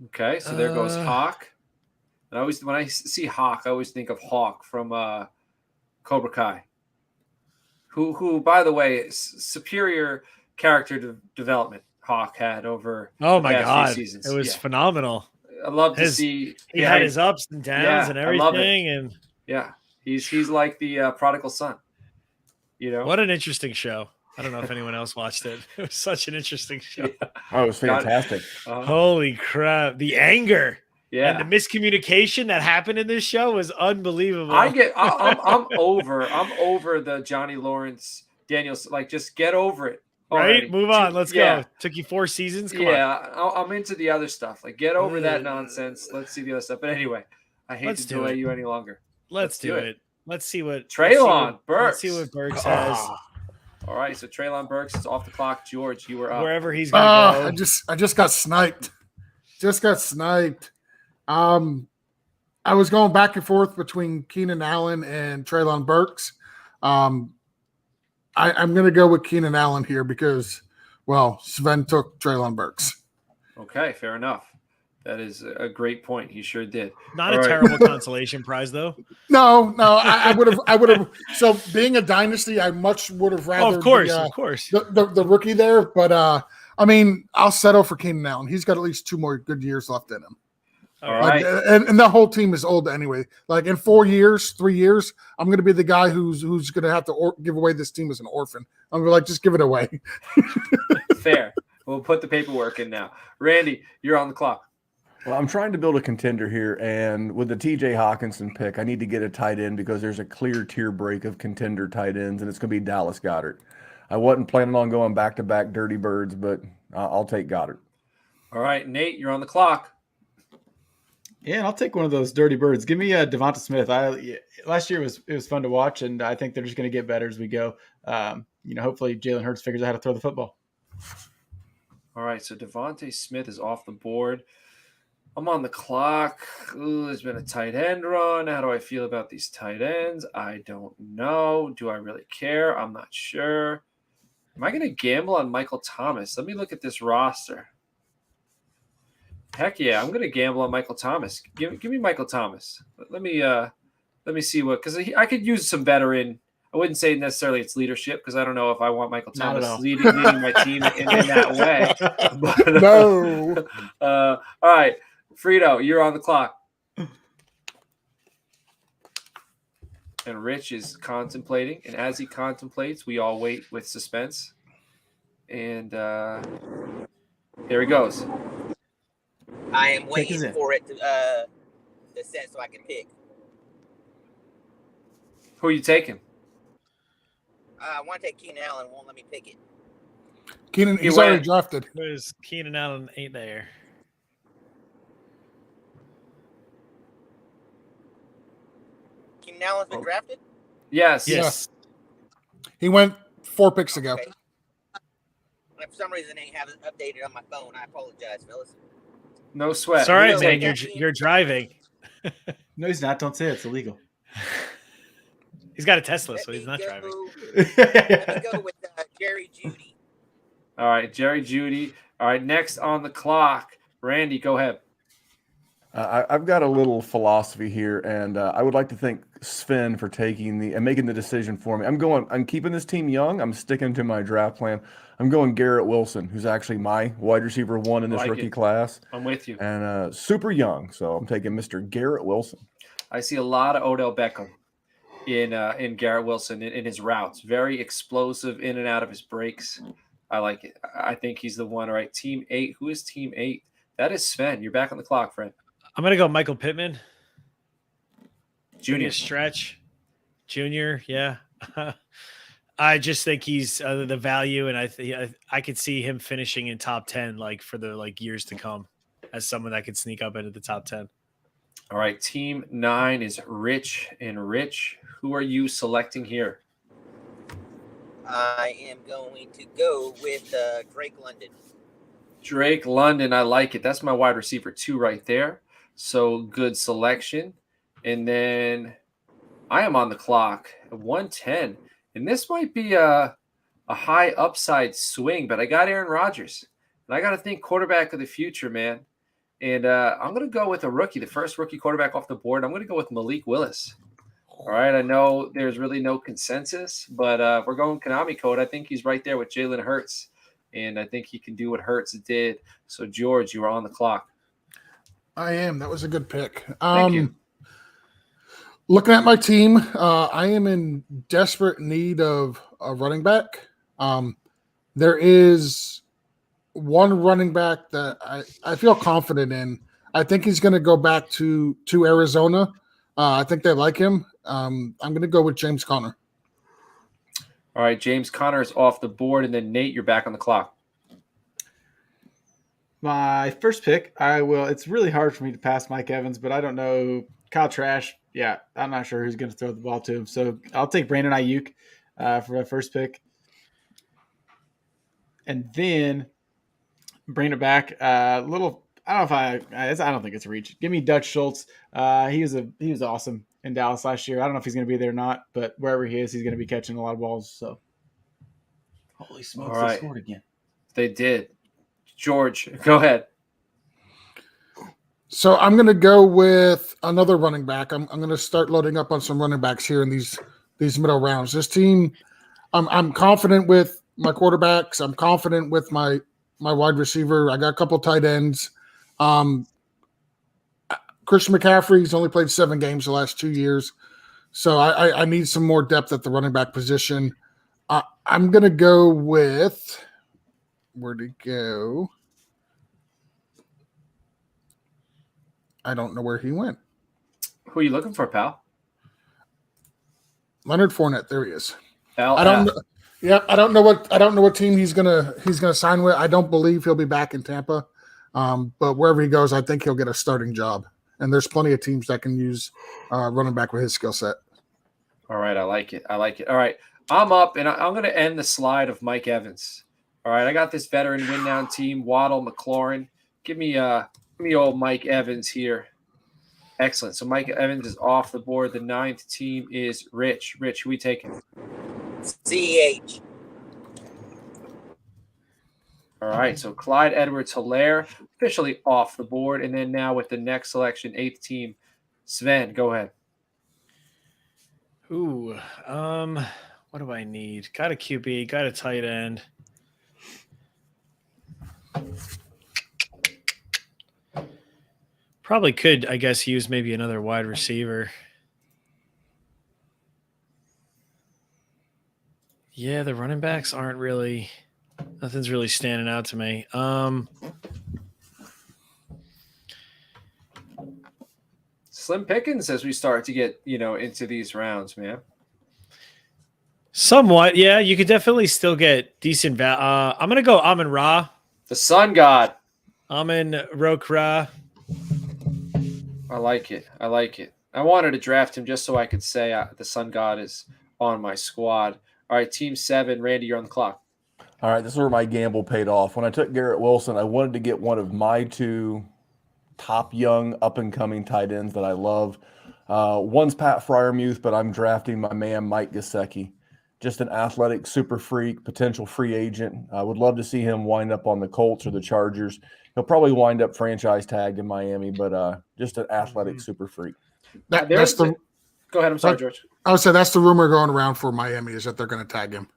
Okay, so there goes Hawk. And when I see Hawk, I always think of Hawk from Cobra Kai, who by the way, superior character development Hawk had over Oh the my past God, few seasons. it was phenomenal. I love to see he had his ups and downs and everything, and he's like the prodigal son. You know, what an interesting show. I don't know if anyone else watched it. It was such an interesting show. Yeah. Oh, it was fantastic. Holy crap. The anger and the miscommunication that happened in this show was unbelievable. I'm over the Johnny Lawrence Daniels. Like, just get over it. Already. Right? Move on. Let's go. Took you 4 seasons. Come on. I'm into the other stuff. Like, get over that nonsense. Let's see the other stuff. But anyway, I hate to delay you any longer. Let's do it. Let's see what Treylon Burks. Let's see what Burks has. All right, so Treylon Burks is off the clock. George, you were up. Wherever he's going to go. I just got sniped. I was going back and forth between Keenan Allen and Treylon Burks. I'm going to go with Keenan Allen here because, well, Sven took Treylon Burks. Okay, fair enough. That is a great point. He sure did. Not a terrible consolation prize, though. No, I would have. So being a dynasty, I much would have rather. Of course. The rookie there, but I mean, I'll settle for Keenan Allen. He's got at least 2 more good years left in him. All right, and the whole team is old anyway. Like in 3 years, I'm going to be the guy who's going to have to give away this team as an orphan. I'm going to be like, just give it away. Fair. We'll put the paperwork in now. Randy, you're on the clock. Well, I'm trying to build a contender here, and with the TJ Hawkinson pick, I need to get a tight end because there's a clear tier break of contender tight ends, and it's going to be Dallas Goedert. I wasn't planning on going back-to-back Dirty Birds, but I'll take Goddard. All right, Nate, you're on the clock. Yeah, and I'll take one of those Dirty Birds. Give me Devonta Smith. Last year it was fun to watch, and I think they're just going to get better as we go. Hopefully Jalen Hurts figures out how to throw the football. All right, so Devonta Smith is off the board. I'm on the clock. Ooh, there's been a tight end run. How do I feel about these tight ends? I don't know. Do I really care? I'm not sure. Am I going to gamble on Michael Thomas? Let me look at this roster. Heck yeah, I'm going to gamble on Michael Thomas. Give me Michael Thomas. Let me see what, because I could use some veteran. I wouldn't say necessarily it's leadership because I don't know if I want Michael Thomas leading my team in that way. But, no. All right, Frito, you're on the clock. And Rich is contemplating, and as he contemplates, we all wait with suspense. And here he goes. I am waiting for it to set so I can pick. Who are you taking? I want to take Keenan Allen. Won't let me pick it. Keenan, he's already drafted. Because Keenan Allen ain't there. Keenan Allen's been drafted? Yes. He went 4 picks ago. Okay. For some reason, they haven't updated on my phone. I apologize, fellas. No sweat. Sorry, man. You're driving. No, he's not. Don't say it. It's illegal. He's got a Tesla, so he's not driving. Let me go with Jerry Jeudy. All right, Jerry Jeudy. All right, next on the clock, Randy, go ahead. I've got a little philosophy here, and I would like to thank Sven for making the decision for me. I'm keeping this team young. I'm sticking to my draft plan. I'm going Garrett Wilson, who's actually my wide receiver 1 in this rookie class. I'm with you. And super young, so I'm taking Mr. Garrett Wilson. I see a lot of Odell Beckham in Garrett Wilson in his routes. Very explosive in and out of his breaks. I like it. I think he's the one. All right, Team 8. Who is Team 8? That is Sven. You're back on the clock, friend. I'm going to go Michael Pittman. Junior. Stretch. Junior, yeah. I just think he's the value, and I could see him finishing in top 10 for the years to come as someone that could sneak up into the top 10. All right, Team 9 is Rich. And Rich, who are you selecting here? I am going to go with Drake London. Drake London, I like it. That's my wide receiver 2 right there. So good selection. And then I am on the clock at 110. And this might be a high upside swing, but I got Aaron Rodgers. And I got to think quarterback of the future, man. And I'm going to go with a rookie, the first rookie quarterback off the board. I'm going to go with Malik Willis. All right, I know there's really no consensus, but if we're going Konami code, I think he's right there with Jalen Hurts. And I think he can do what Hurts did. So, George, you are on the clock. I am. That was a good pick. Thank you. Looking at my team, I am in desperate need of a running back. There is one running back that I feel confident in. I think he's going to go back to Arizona. I think they like him. I'm going to go with James Conner. All right, James Conner is off the board, and then Nate, you're back on the clock. My first pick, it's really hard for me to pass Mike Evans, but I don't know. Kyle Trash, yeah, I'm not sure who's going to throw the ball to him. So I'll take Brandon Ayuk for my first pick. And then bring it back I don't know if I don't think it's a reach. Give me Dutch Schultz. He was awesome in Dallas last year. I don't know if he's going to be there or not, but wherever he is, he's going to be catching a lot of balls. So, holy smokes, All right. They scored again. They did. George, go ahead. So I'm going to go with another running back. I'm going to start loading up on some running backs here in these middle rounds. This team, I'm confident with my quarterbacks. I'm confident with my wide receiver. I got a couple tight ends. Christian McCaffrey's only played 7 games the last 2 years. So I need some more depth at the running back position. I'm going to go with – where'd he go? I don't know where he went. Who are you looking for, pal? Leonard Fournette. There he is. LF. I don't know. Yep, I don't know what team he's gonna sign with. I don't believe he'll be back in Tampa, but wherever he goes, I think he'll get a starting job. And there's plenty of teams that can use running back with his skill set. All right, I like it. All right, I'm up, and I'm going to end the slide of Mike Evans. All right, I got this veteran win now team: Waddle, McLaurin. Give me old Mike Evans here. Excellent. So Mike Evans is off the board. The 9th team is Rich. Rich, who we taking? CH. All right, so Clyde Edwards-Helaire officially off the board. And then now with the next selection, 8th team, Sven, go ahead. Ooh, what do I need? Got a QB, got a tight end. Probably could, I guess, use maybe another wide receiver. Yeah, the running backs aren't really – nothing's really standing out to me. Slim pickings as we start to get, into these rounds, man. Somewhat, yeah. You could definitely still get decent I'm going to go Amon-Ra. The Sun God. Amon-Ra. I like it. I wanted to draft him just so I could say the Sun God is on my squad. All right, Team 7, Randy, you're on the clock. All right, this is where my gamble paid off. When I took Garrett Wilson, I wanted to get one of my 2 top young up-and-coming tight ends that I love. One's Pat Freiermuth, but I'm drafting my man Mike Gesicki. Just an athletic super freak, potential free agent. I would love to see him wind up on the Colts or the Chargers. He'll probably wind up franchise tagged in Miami, but just an athletic super freak. Go ahead. I'm sorry, George. I would say that's the rumor going around for Miami is that they're going to tag him.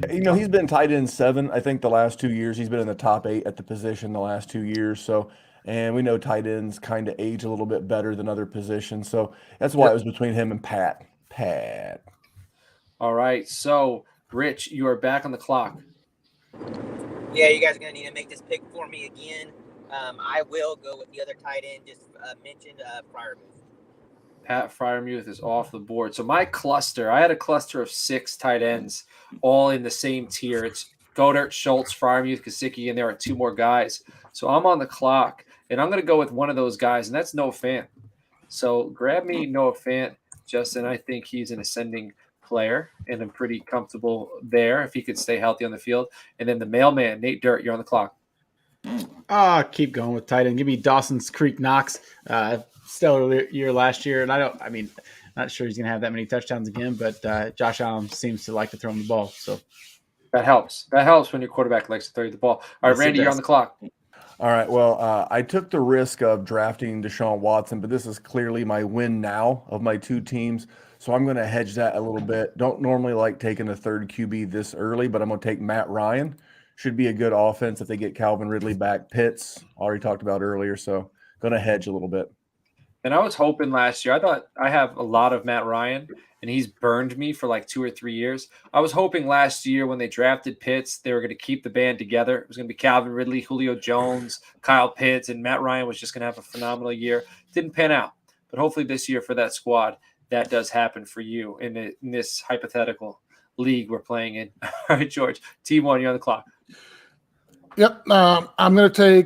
He's been tight end 7, I think, the last 2 years. He's been in the top 8 at the position the last 2 years. So, and we know tight ends kind of age a little bit better than other positions. So that's why it was between him and Pat. All right. So, Rich, you are back on the clock. Yeah, you guys are going to need to make this pick for me again. I will go with the other tight end just mentioned, Freiermuth. Pat Freiermuth is off the board. So my cluster, I had a cluster of 6 tight ends all in the same tier. It's Goddard, Schultz, Freiermuth, Gesicki, and there are 2 more guys. So I'm on the clock, and I'm going to go with one of those guys, and that's Noah Fant. So grab me Noah Fant, Justin. I think he's an ascending player, and I'm pretty comfortable there if he could stay healthy on the field. And then the mailman, Nate Dirt, you're on the clock. Keep going with tight end. Give me Dawson's Creek Knox. Stellar year last year. And Not sure he's going to have that many touchdowns again, but Josh Allen seems to like to throw him the ball. So that helps. That helps when your quarterback likes to throw you the ball. All right, Yes, it Randy, you're does. on the clock. All right. Well, I took the risk of drafting Deshaun Watson, but this is clearly my win now of my two teams. So I'm going to hedge that a little bit. Don't normally like taking a third QB this early, but I'm going to take Matt Ryan. Should be a good offense if they get Calvin Ridley back. Pitts, already talked about earlier. So going to hedge a little bit. And I was hoping last year, I thought I have a lot of Matt Ryan, and he's burned me for like 2 or 3 years. I was hoping last year when they drafted Pitts, they were going to keep the band together. It was going to be Calvin Ridley, Julio Jones, Kyle Pitts, and Matt Ryan was just going to have a phenomenal year. Didn't pan out. But hopefully this year for that squad, that does happen for you in this hypothetical league we're playing in. All right, George, T1, you're on the clock. Yep. I'm going to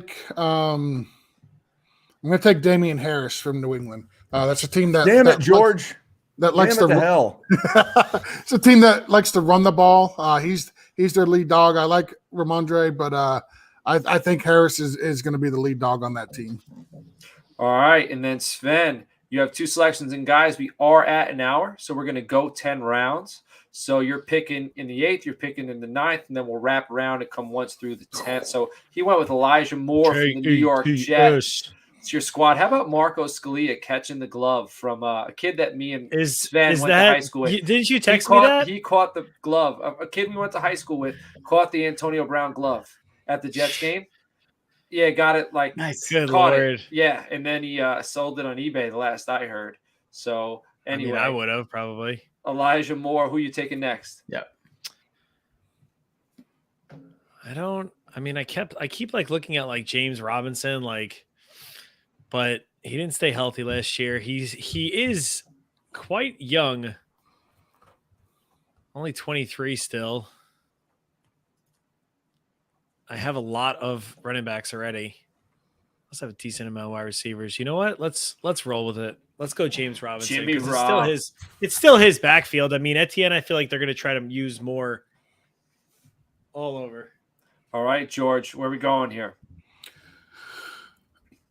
take Damian Harris from New England. That's a team that. Damn that it, George. That likes Damn it to hell. It's a team that likes to run the ball. He's their lead dog. I like Ramondre, but I think Harris is going to be the lead dog on that team. All right, and then Sven, you have 2 selections, and guys, we are at an hour, so we're going to go 10 rounds. So you're picking in the 8th, you're picking in the 9th, and then we'll wrap around and come once through the 10th. So he went with Elijah Moore from the New York Jets. It's your squad. How about Marco Scalia catching the glove from a kid that me and Sven went to high school with? Didn't you text me that? He caught the glove. A kid we went to high school with caught the Antonio Brown glove at the Jets game. Yeah, got it like nice. Good caught Lord. it. Yeah, and then he sold it on eBay the last I heard. So anyway, I would have probably. Elijah Moore, who you taking next? Yep. I keep like looking at like James Robinson, like, but he didn't stay healthy last year. He is quite young, only 23 still. I have a lot of running backs already. Let's have a decent amount of wide receivers. You know what? Let's roll with it. Let's go James Robinson. Jimmy It's Rob. still his backfield. I mean, Etienne, I feel like they're going to try to use more all over. All right, George, where are we going here?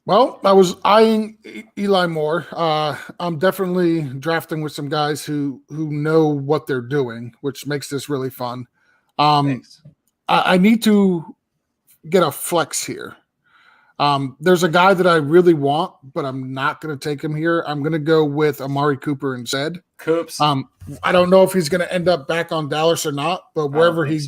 Well, I was eyeing Eli Moore. I'm definitely drafting with some guys who know what they're doing, which makes this really fun. Thanks. I need to get a flex here. There's a guy that I really want, but I'm not going to take him here. I'm going to go with Amari Cooper instead. Coops. I don't know if he's going to end up back on Dallas or not, but wherever he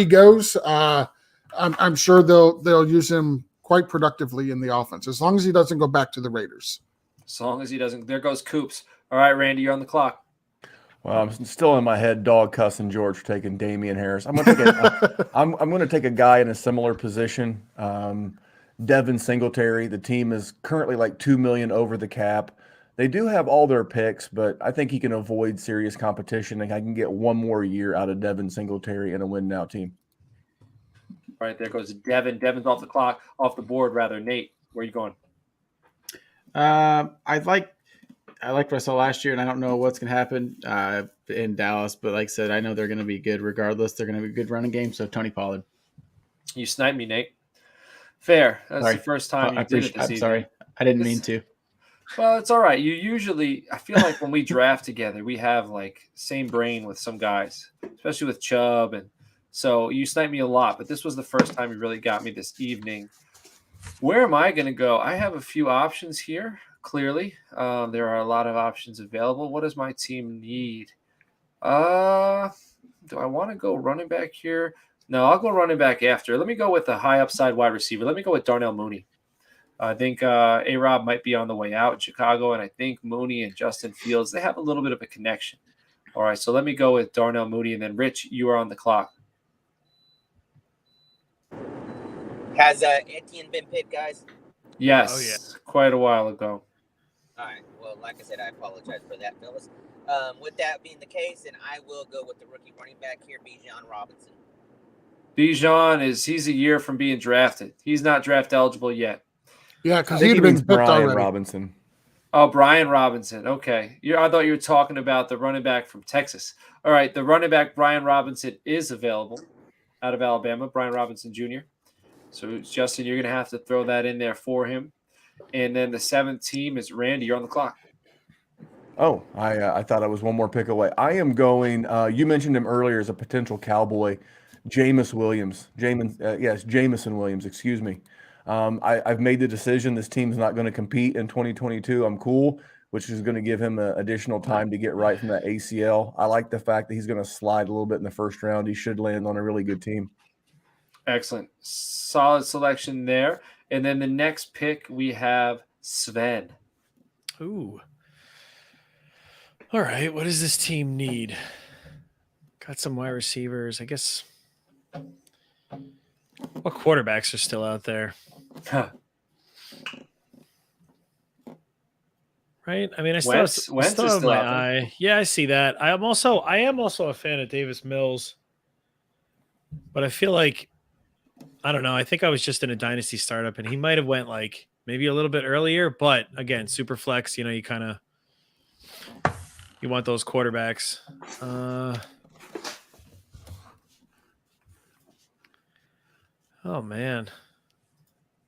goes, I'm sure they'll use him quite productively in the offense, as long as he doesn't go back to the Raiders. As long as he doesn't. There goes Coops. All right, Randy, you're on the clock. Well, I'm still in my head, dog cussing George for taking Damian Harris. I'm going to take a guy in a similar position. Devin Singletary. The team is currently like $2 million over the cap. They do have all their picks, but I think he can avoid serious competition, and I can get one more year out of Devin Singletary in a win now team. All right, there goes Devin. Devin's off the board rather. Nate, where are you going? I like what I saw last year, and I don't know what's going to happen in Dallas, but like I said, I know they're going to be good regardless. They're going to be a good running game, so Tony Pollard. You sniped me, Nate. Fair. That's Sorry. the first time you did it this I'm season. sorry. I didn't mean to. Well, it's all right. You usually, I feel like when we draft together, we have like same brain with some guys, especially with Chubb. And so you sniped me a lot, but this was the first time you really got me this evening. Where am I going to go? I have a few options here, clearly. There are a lot of options available. What does my team need? Do I want to go running back here? No, I'll go running back after. Let me go with a high upside wide receiver. Let me go with Darnell Mooney. I think A-Rob might be on the way out in Chicago, and I think Mooney and Justin Fields, they have a little bit of a connection. All right, so let me go with Darnell Mooney, and then Rich, you are on the clock. Has Etienne been picked, guys? Yes, Oh, yeah. Quite a while ago. All right. Well, like I said, I apologize for that, fellas. With that being the case, then I will go with the rookie running back here, Bijan Robinson. Bijan he's a year from being drafted. He's not draft eligible yet. Yeah, because I think he'd he have been means picked Brian already. Robinson. Oh, Brian Robinson. Okay. I thought you were talking about the running back from Texas. All right. The running back, Brian Robinson, is available out of Alabama, Brian Robinson Jr. So, Justin, you're going to have to throw that in there for him. And then the 7th team is Randy. You're on the clock. Oh, I thought I was one more pick away. I am going. You mentioned him earlier as a potential Cowboy, Jameis Williams. Jamison Williams. Excuse me. I've made the decision. This team's not going to compete in 2022. I'm cool, which is going to give him additional time to get right from that ACL. I like the fact that he's going to slide a little bit in the first round. He should land on a really good team. Excellent. Solid selection there. And then the next pick, we have Sven. Ooh. All right, what does this team need? Got some wide receivers. I guess. What quarterbacks are still out there? Right? I mean, I still Wentz still is have still my out there. eye. Yeah, I see that. I am also a fan of Davis Mills. But I feel like, I don't know. I think I was just in a Dynasty startup, and he might have went like maybe a little bit earlier. But again, super flex, you want those quarterbacks. Oh man,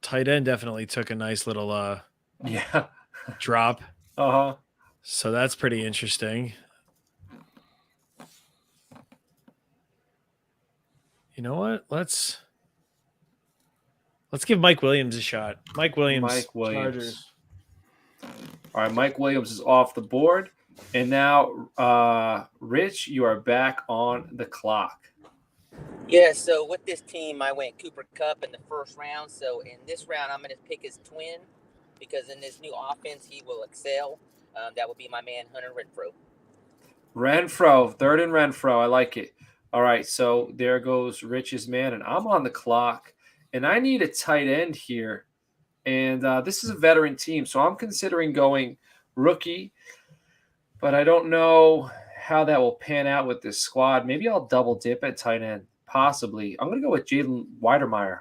tight end definitely took a nice little drop. So that's pretty interesting. You know what? Let's give Mike Williams a shot. Mike Williams. Chargers. All right, Mike Williams is off the board. And now, Rich, you are back on the clock. Yeah, so with this team, I went Cooper Kupp in the first round. So in this round, I'm going to pick his twin because in this new offense, he will excel. That would be my man, Hunter Renfro, third and Renfro. I like it. All right, so there goes Rich's man, and I'm on the clock, and I need a tight end here. And this is a veteran team, so I'm considering going rookie, but I don't know how that will pan out with this squad. Maybe I'll double dip at tight end, possibly. I'm going to go with Jalen Weidermeyer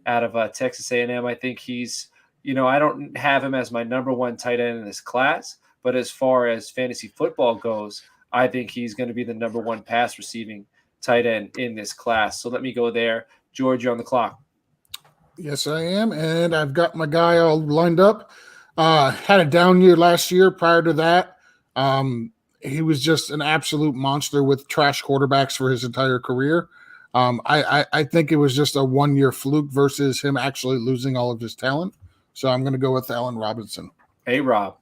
out of Texas A&M. I think he's, I don't have him as my number one tight end in this class, but as far as fantasy football goes, I think he's going to be the number one pass receiving tight end in this class. So let me go there. George, you're on the clock. Yes, I am, and I've got my guy all lined up. Had a down year last year. Prior to that, he was just an absolute monster with trash quarterbacks for his entire career. I think it was just a one-year fluke versus him actually losing all of his talent. So I'm going to go with Allen Robinson. Hey, Rob.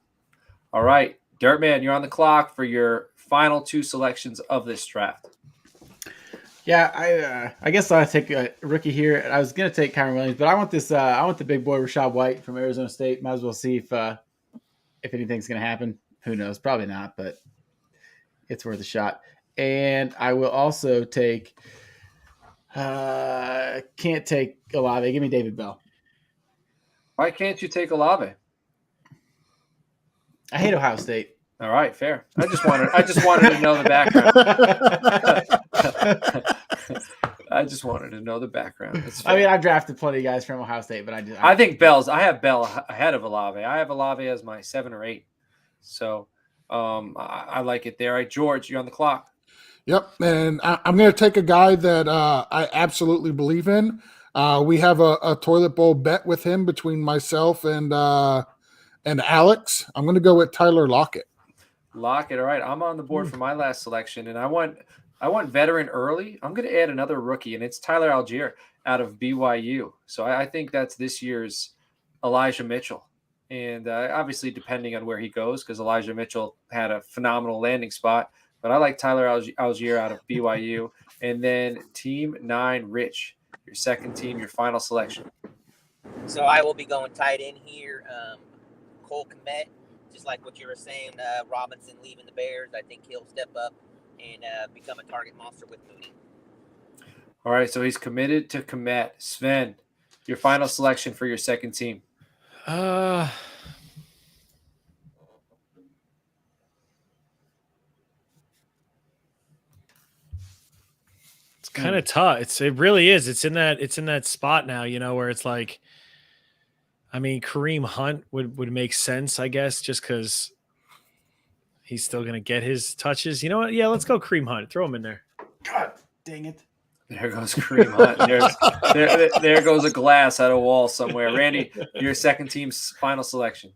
All right, Dirtman, you're on the clock for your final two selections of this draft. Yeah, I guess I'll take a rookie here. I was going to take Kyron Williams, but I want this. I want the big boy Rashad White from Arizona State. Might as well see if anything's going to happen. Who knows? Probably not, but it's worth a shot. And I will also take. Can't take Olave. Give me David Bell. Why can't you take Olave? I hate Ohio State. All right, fair. I just wanted to know the background. I just wanted to know the background. I mean, I've drafted plenty of guys from Ohio State, but I think I have Bell ahead of Olave. I have Olave as my 7 or 8. So I like it there. All right, George, you're on the clock. Yep, and I'm going to take a guy that I absolutely believe in. We have a toilet bowl bet with him between myself and Alex. I'm going to go with Tyler Lockett. Lockett. All right, I'm on the board for my last selection, and I want veteran early. I'm going to add another rookie, and it's Tyler Algier out of BYU. So I think that's this year's Elijah Mitchell. And obviously, depending on where he goes, because Elijah Mitchell had a phenomenal landing spot. But I like Tyler Algier out of BYU. And then Team 9, Rich, your second team, your final selection. So I will be going tight end here. Cole Kmet, just like what you were saying, Robinson leaving the Bears. I think he'll step up and become a target monster with Mooney. All right, so he's committed to Kmet. Sven, your final selection for your second team. It's kind of tough. It really is. It's in that spot now, where it's like, I mean, Kareem Hunt would make sense, I guess, just because he's still going to get his touches. You know what? Yeah, let's go Kareem Hunt. Throw him in there. God dang it. There goes Kareem Hunt. There goes a glass at a wall somewhere. Randy, your second team's final selection.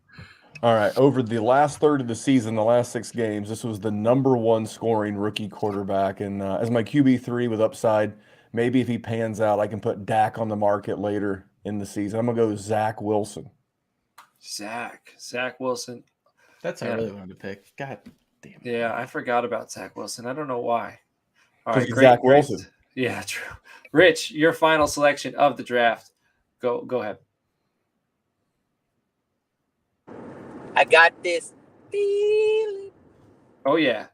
All right. Over the last third of the season, the last 6 games, this was the #1 scoring rookie quarterback. And as my QB3 with upside, maybe if he pans out, I can put Dak on the market later in the season. I'm going to go Zach Wilson. Zach Wilson. That's what I really wanted to pick. God damn it. Yeah, I forgot about Zach Wilson. I don't know why. All Because right, he's great. Zach Wilson. Yeah, true. Rich, your final selection of the draft. Go ahead. I got this feeling. Oh, yeah.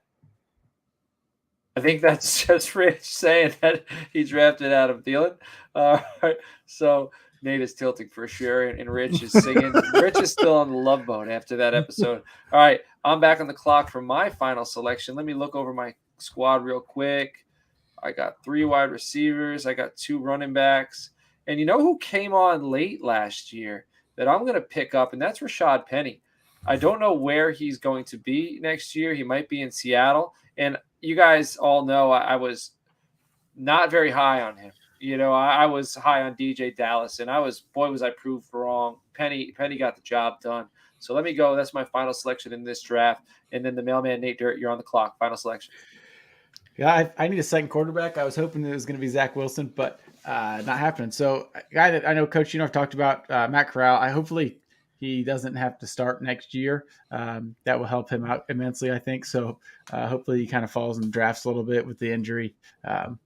I think that's just Rich saying that he drafted Adam Thielen. All right. So Nate is tilting for sure, and Rich is singing. Rich is still on the love boat after that episode. All right. I'm back on the clock for my final selection. Let me look over my squad real quick. I got 3 wide receivers. I got 2 running backs. And you know who came on late last year that I'm going to pick up, and that's Rashad Penny. I don't know where he's going to be next year. He might be in Seattle. And you guys all know I was not very high on him. You know, I was high on DJ Dallas, and was I proved wrong. Penny got the job done. So let me go. That's my final selection in this draft. And then the mailman, Nate Dirt, you're on the clock. Final selection. Yeah, I need a second quarterback. I was hoping it was going to be Zach Wilson, but not happening. So a guy that I know, Coach, I've talked about, Matt Corral. Hopefully he doesn't have to start next year. That will help him out immensely, I think. So hopefully he kind of falls in drafts a little bit with the injury,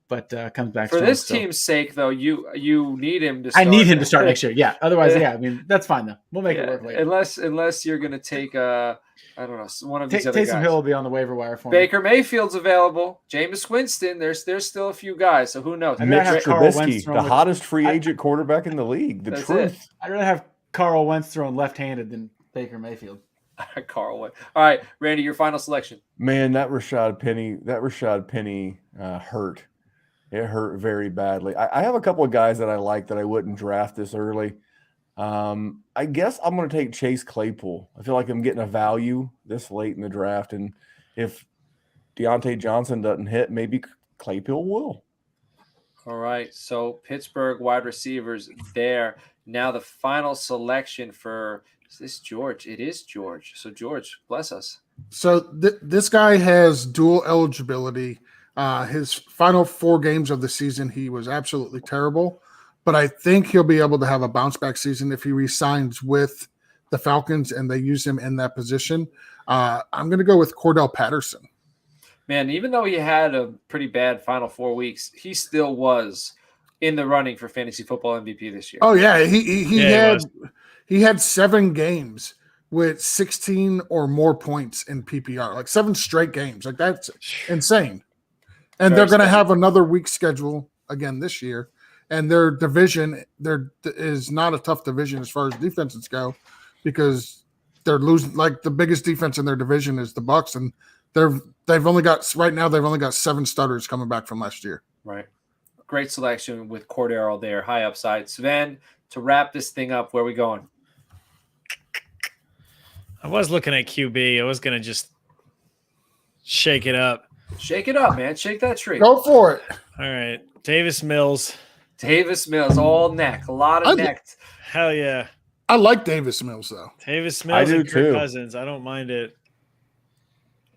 but comes back for strong, this team's sake, though. You need him to. I need him to start next year. Yeah. Otherwise, yeah. I mean, that's fine though. We'll make it work later. Unless you're going to take I don't know, one of these other Taysom guys. Hill will be on the waiver wire for me. Baker Mayfield's available. Jameis Winston. There's still a few guys. So who knows? Mitch Trubisky, the hottest free agent quarterback in the league. The truth. I'd rather have Carl Wentz throwing left-handed than Baker Mayfield. Carl Wentz. All right, Randy, your final selection. Man, that Rashad Penny hurt. It hurt very badly. I have a couple of guys that I like that I wouldn't draft this early. I guess I'm going to take Chase Claypool. I feel like I'm getting a value this late in the draft, and if Deontay Johnson doesn't hit, maybe Claypool will. All right, so Pittsburgh wide receivers there. Now the final selection for is this George? It is George. So George, bless us. So this guy has dual eligibility. His final 4 games of the season, he was absolutely terrible. But I think he'll be able to have a bounce-back season if he re-signs with the Falcons and they use him in that position. I'm going to go with Cordell Patterson. Man, even though he had a pretty bad final 4 weeks, he still was in the running for fantasy football MVP this year. Oh, yeah. He had 7 games with 16 or more points in PPR, like 7 straight games. Like, that's insane. And they're going to have another weak schedule again this year. And their division, there is not a tough division as far as defenses go, because they're losing. Like, the biggest defense in their division is the Bucs, and they've only got 7 starters coming back from last year. Right, great selection with Cordero there, high upside. Sven, to wrap this thing up, where are we going? I was looking at QB. I was gonna just shake it up. Shake it up, man. Shake that tree. Go for it. All right, Davis Mills. Davis Mills, all neck, a lot of neck. Hell yeah. I like Davis Mills, though. Davis Mills and Kirk Cousins. I don't mind it.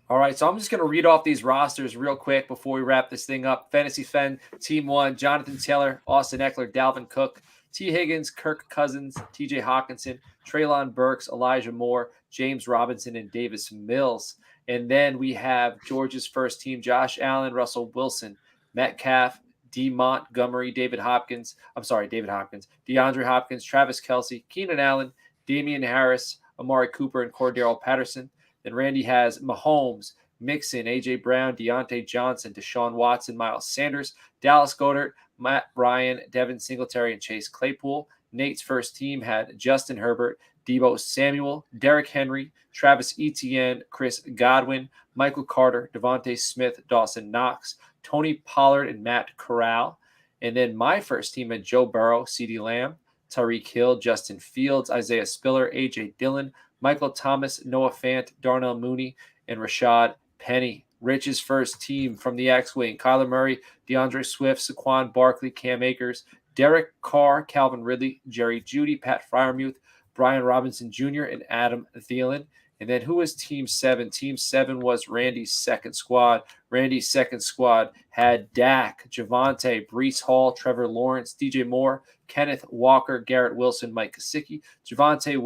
All right, so I'm just going to read off these rosters real quick before we wrap this thing up. Fantasy Fen, Team 1, Jonathan Taylor, Austin Eckler, Dalvin Cook, T. Higgins, Kirk Cousins, TJ Hawkinson, Treylon Burks, Elijah Moore, James Robinson, and Davis Mills. And then we have George's first team, Josh Allen, Russell Wilson, Metcalf, D. Montgomery, David Hopkins, DeAndre Hopkins, Travis Kelce, Keenan Allen, Damian Harris, Amari Cooper, and Cordero Patterson. Then Randy has Mahomes, Mixon, A.J. Brown, Deontay Johnson, Deshaun Watson, Miles Sanders, Dallas Goedert, Matt Ryan, Devin Singletary, and Chase Claypool. Nate's first team had Justin Herbert, Deebo Samuel, Derrick Henry, Travis Etienne, Chris Godwin, Michael Carter, Devontae Smith, Dawson Knox, Tony Pollard, and Matt Corral. And then my first team had Joe Burrow, CeeDee Lamb, Tyreek Hill, Justin Fields, Isaiah Spiller, A.J. Dillon, Michael Thomas, Noah Fant, Darnell Mooney, and Rashad Penny. Rich's first team from the X-Wing, Kyler Murray, DeAndre Swift, Saquon Barkley, Cam Akers, Derek Carr, Calvin Ridley, Jerry Jeudy, Pat Freiermuth, Brian Robinson Jr., and Adam Thielen. And then who was Team 7? Team 7 was Randy's second squad. Randy's second squad had Dak, Javonte, Breece Hall, Trevor Lawrence, DJ Moore, Kenneth Walker, Garrett Wilson, Mike Gesicki, Jameson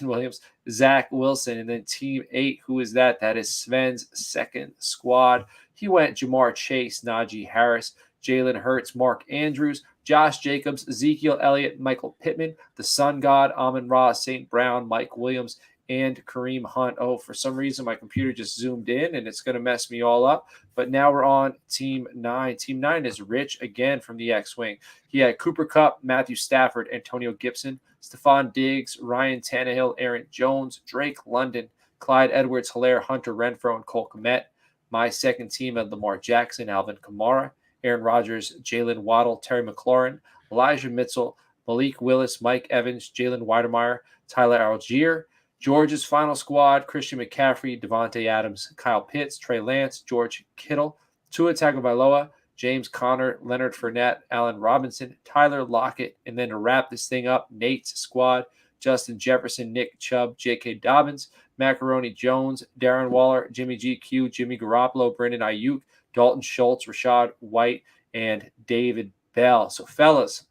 Williams, Zach Wilson. And then Team 8, who is that? That is Sven's second squad. He went Jamar Chase, Najee Harris, Jalen Hurts, Mark Andrews, Josh Jacobs, Ezekiel Elliott, Michael Pittman, the Sun God, Amon-Ra St. Brown, Mike Williams, and Kareem Hunt. Oh, for some reason, my computer just zoomed in, and it's going to mess me all up. But now we're on Team 9. Team 9 is Rich again from the X-Wing. He had Cooper Kupp, Matthew Stafford, Antonio Gibson, Stephon Diggs, Ryan Tannehill, Aaron Jones, Drake London, Clyde Edwards-Helaire, Hunter Renfrow, and Cole Kmet. My second team had Lamar Jackson, Alvin Kamara, Aaron Rodgers, Jalen Waddle, Terry McLaurin, Elijah Mitchell, Malik Willis, Mike Evans, Jalen Weidemeyer, Tyler Algier. George's final squad, Christian McCaffrey, Devontae Adams, Kyle Pitts, Trey Lance, George Kittle, Tua Tagovailoa, James Conner, Leonard Fournette, Allen Robinson, Tyler Lockett, and then to wrap this thing up, Nate's squad, Justin Jefferson, Nick Chubb, J.K. Dobbins, Macaroni Jones, Darren Waller, Jimmy GQ, Jimmy Garoppolo, Brendan Ayuk, Dalton Schultz, Rashad White, and David Bell. So, fellas,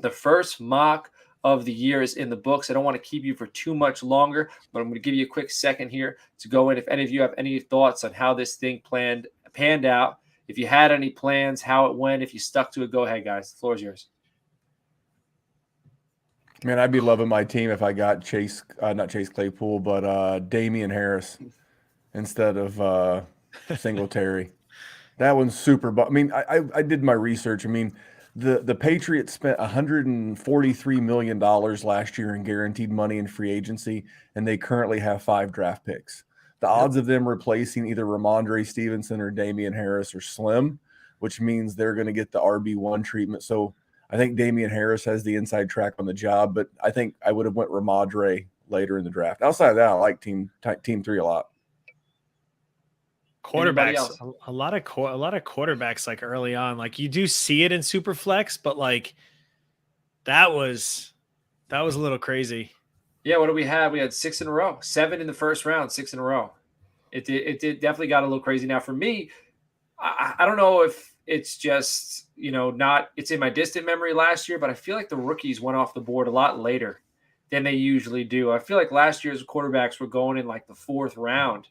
the first mock of the year is in the books. I don't want to keep you for too much longer, but I'm going to give you a quick second here to go in. If any of you have any thoughts on how this thing panned out, if you had any plans, how it went, if you stuck to it, go ahead, guys. The floor is yours. Man, I'd be loving my team if I got not Chase Claypool, but Damian Harris instead of Singletary. That one's super. I mean, I did my research. I mean, the Patriots spent $143 million last year in guaranteed money in free agency, and they currently have 5 draft picks. The odds of them replacing either Ramondre Stevenson or Damian Harris are slim, which means they're going to get the RB1 treatment. So I think Damian Harris has the inside track on the job, but I think I would have went Ramondre later in the draft. Outside of that, I like team 3 a lot. Quarterbacks, a lot of quarterbacks like early on, like you do see it in Superflex, but like that was a little crazy. Yeah, what do we have? We had 6 in a row, 7 in the first round, 6 in a row. It did definitely got a little crazy. Now for me, I don't know if it's just, it's in my distant memory last year, but I feel like the rookies went off the board a lot later than they usually do. I feel like last year's quarterbacks were going in like the 4th round,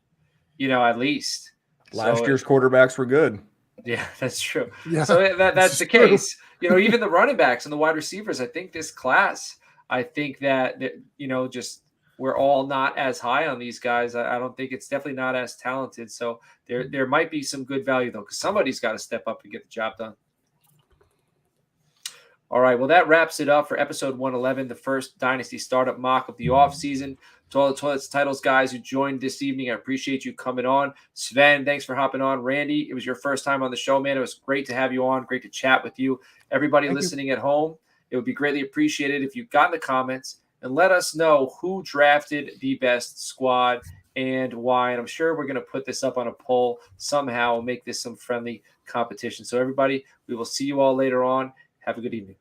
at least. Last year's quarterbacks were good. Yeah, that's true. Yeah, so that's the case. Even the running backs and the wide receivers, I think this class, that just we're all not as high on these guys. I don't think it's definitely not as talented. So there might be some good value, though, because somebody's got to step up and get the job done. All right, well, that wraps it up for episode 111, the first Dynasty Startup Mock of the offseason. To all the Toilets Titles guys who joined this evening, I appreciate you coming on. Sven, thanks for hopping on. Randy, it was your first time on the show, man. It was great to have you on. Great to chat with you. Everybody listening at home, it would be greatly appreciated if you got in the comments and let us know who drafted the best squad and why. And I'm sure we're going to put this up on a poll somehow and make this some friendly competition. So, everybody, we will see you all later on. Have a good evening.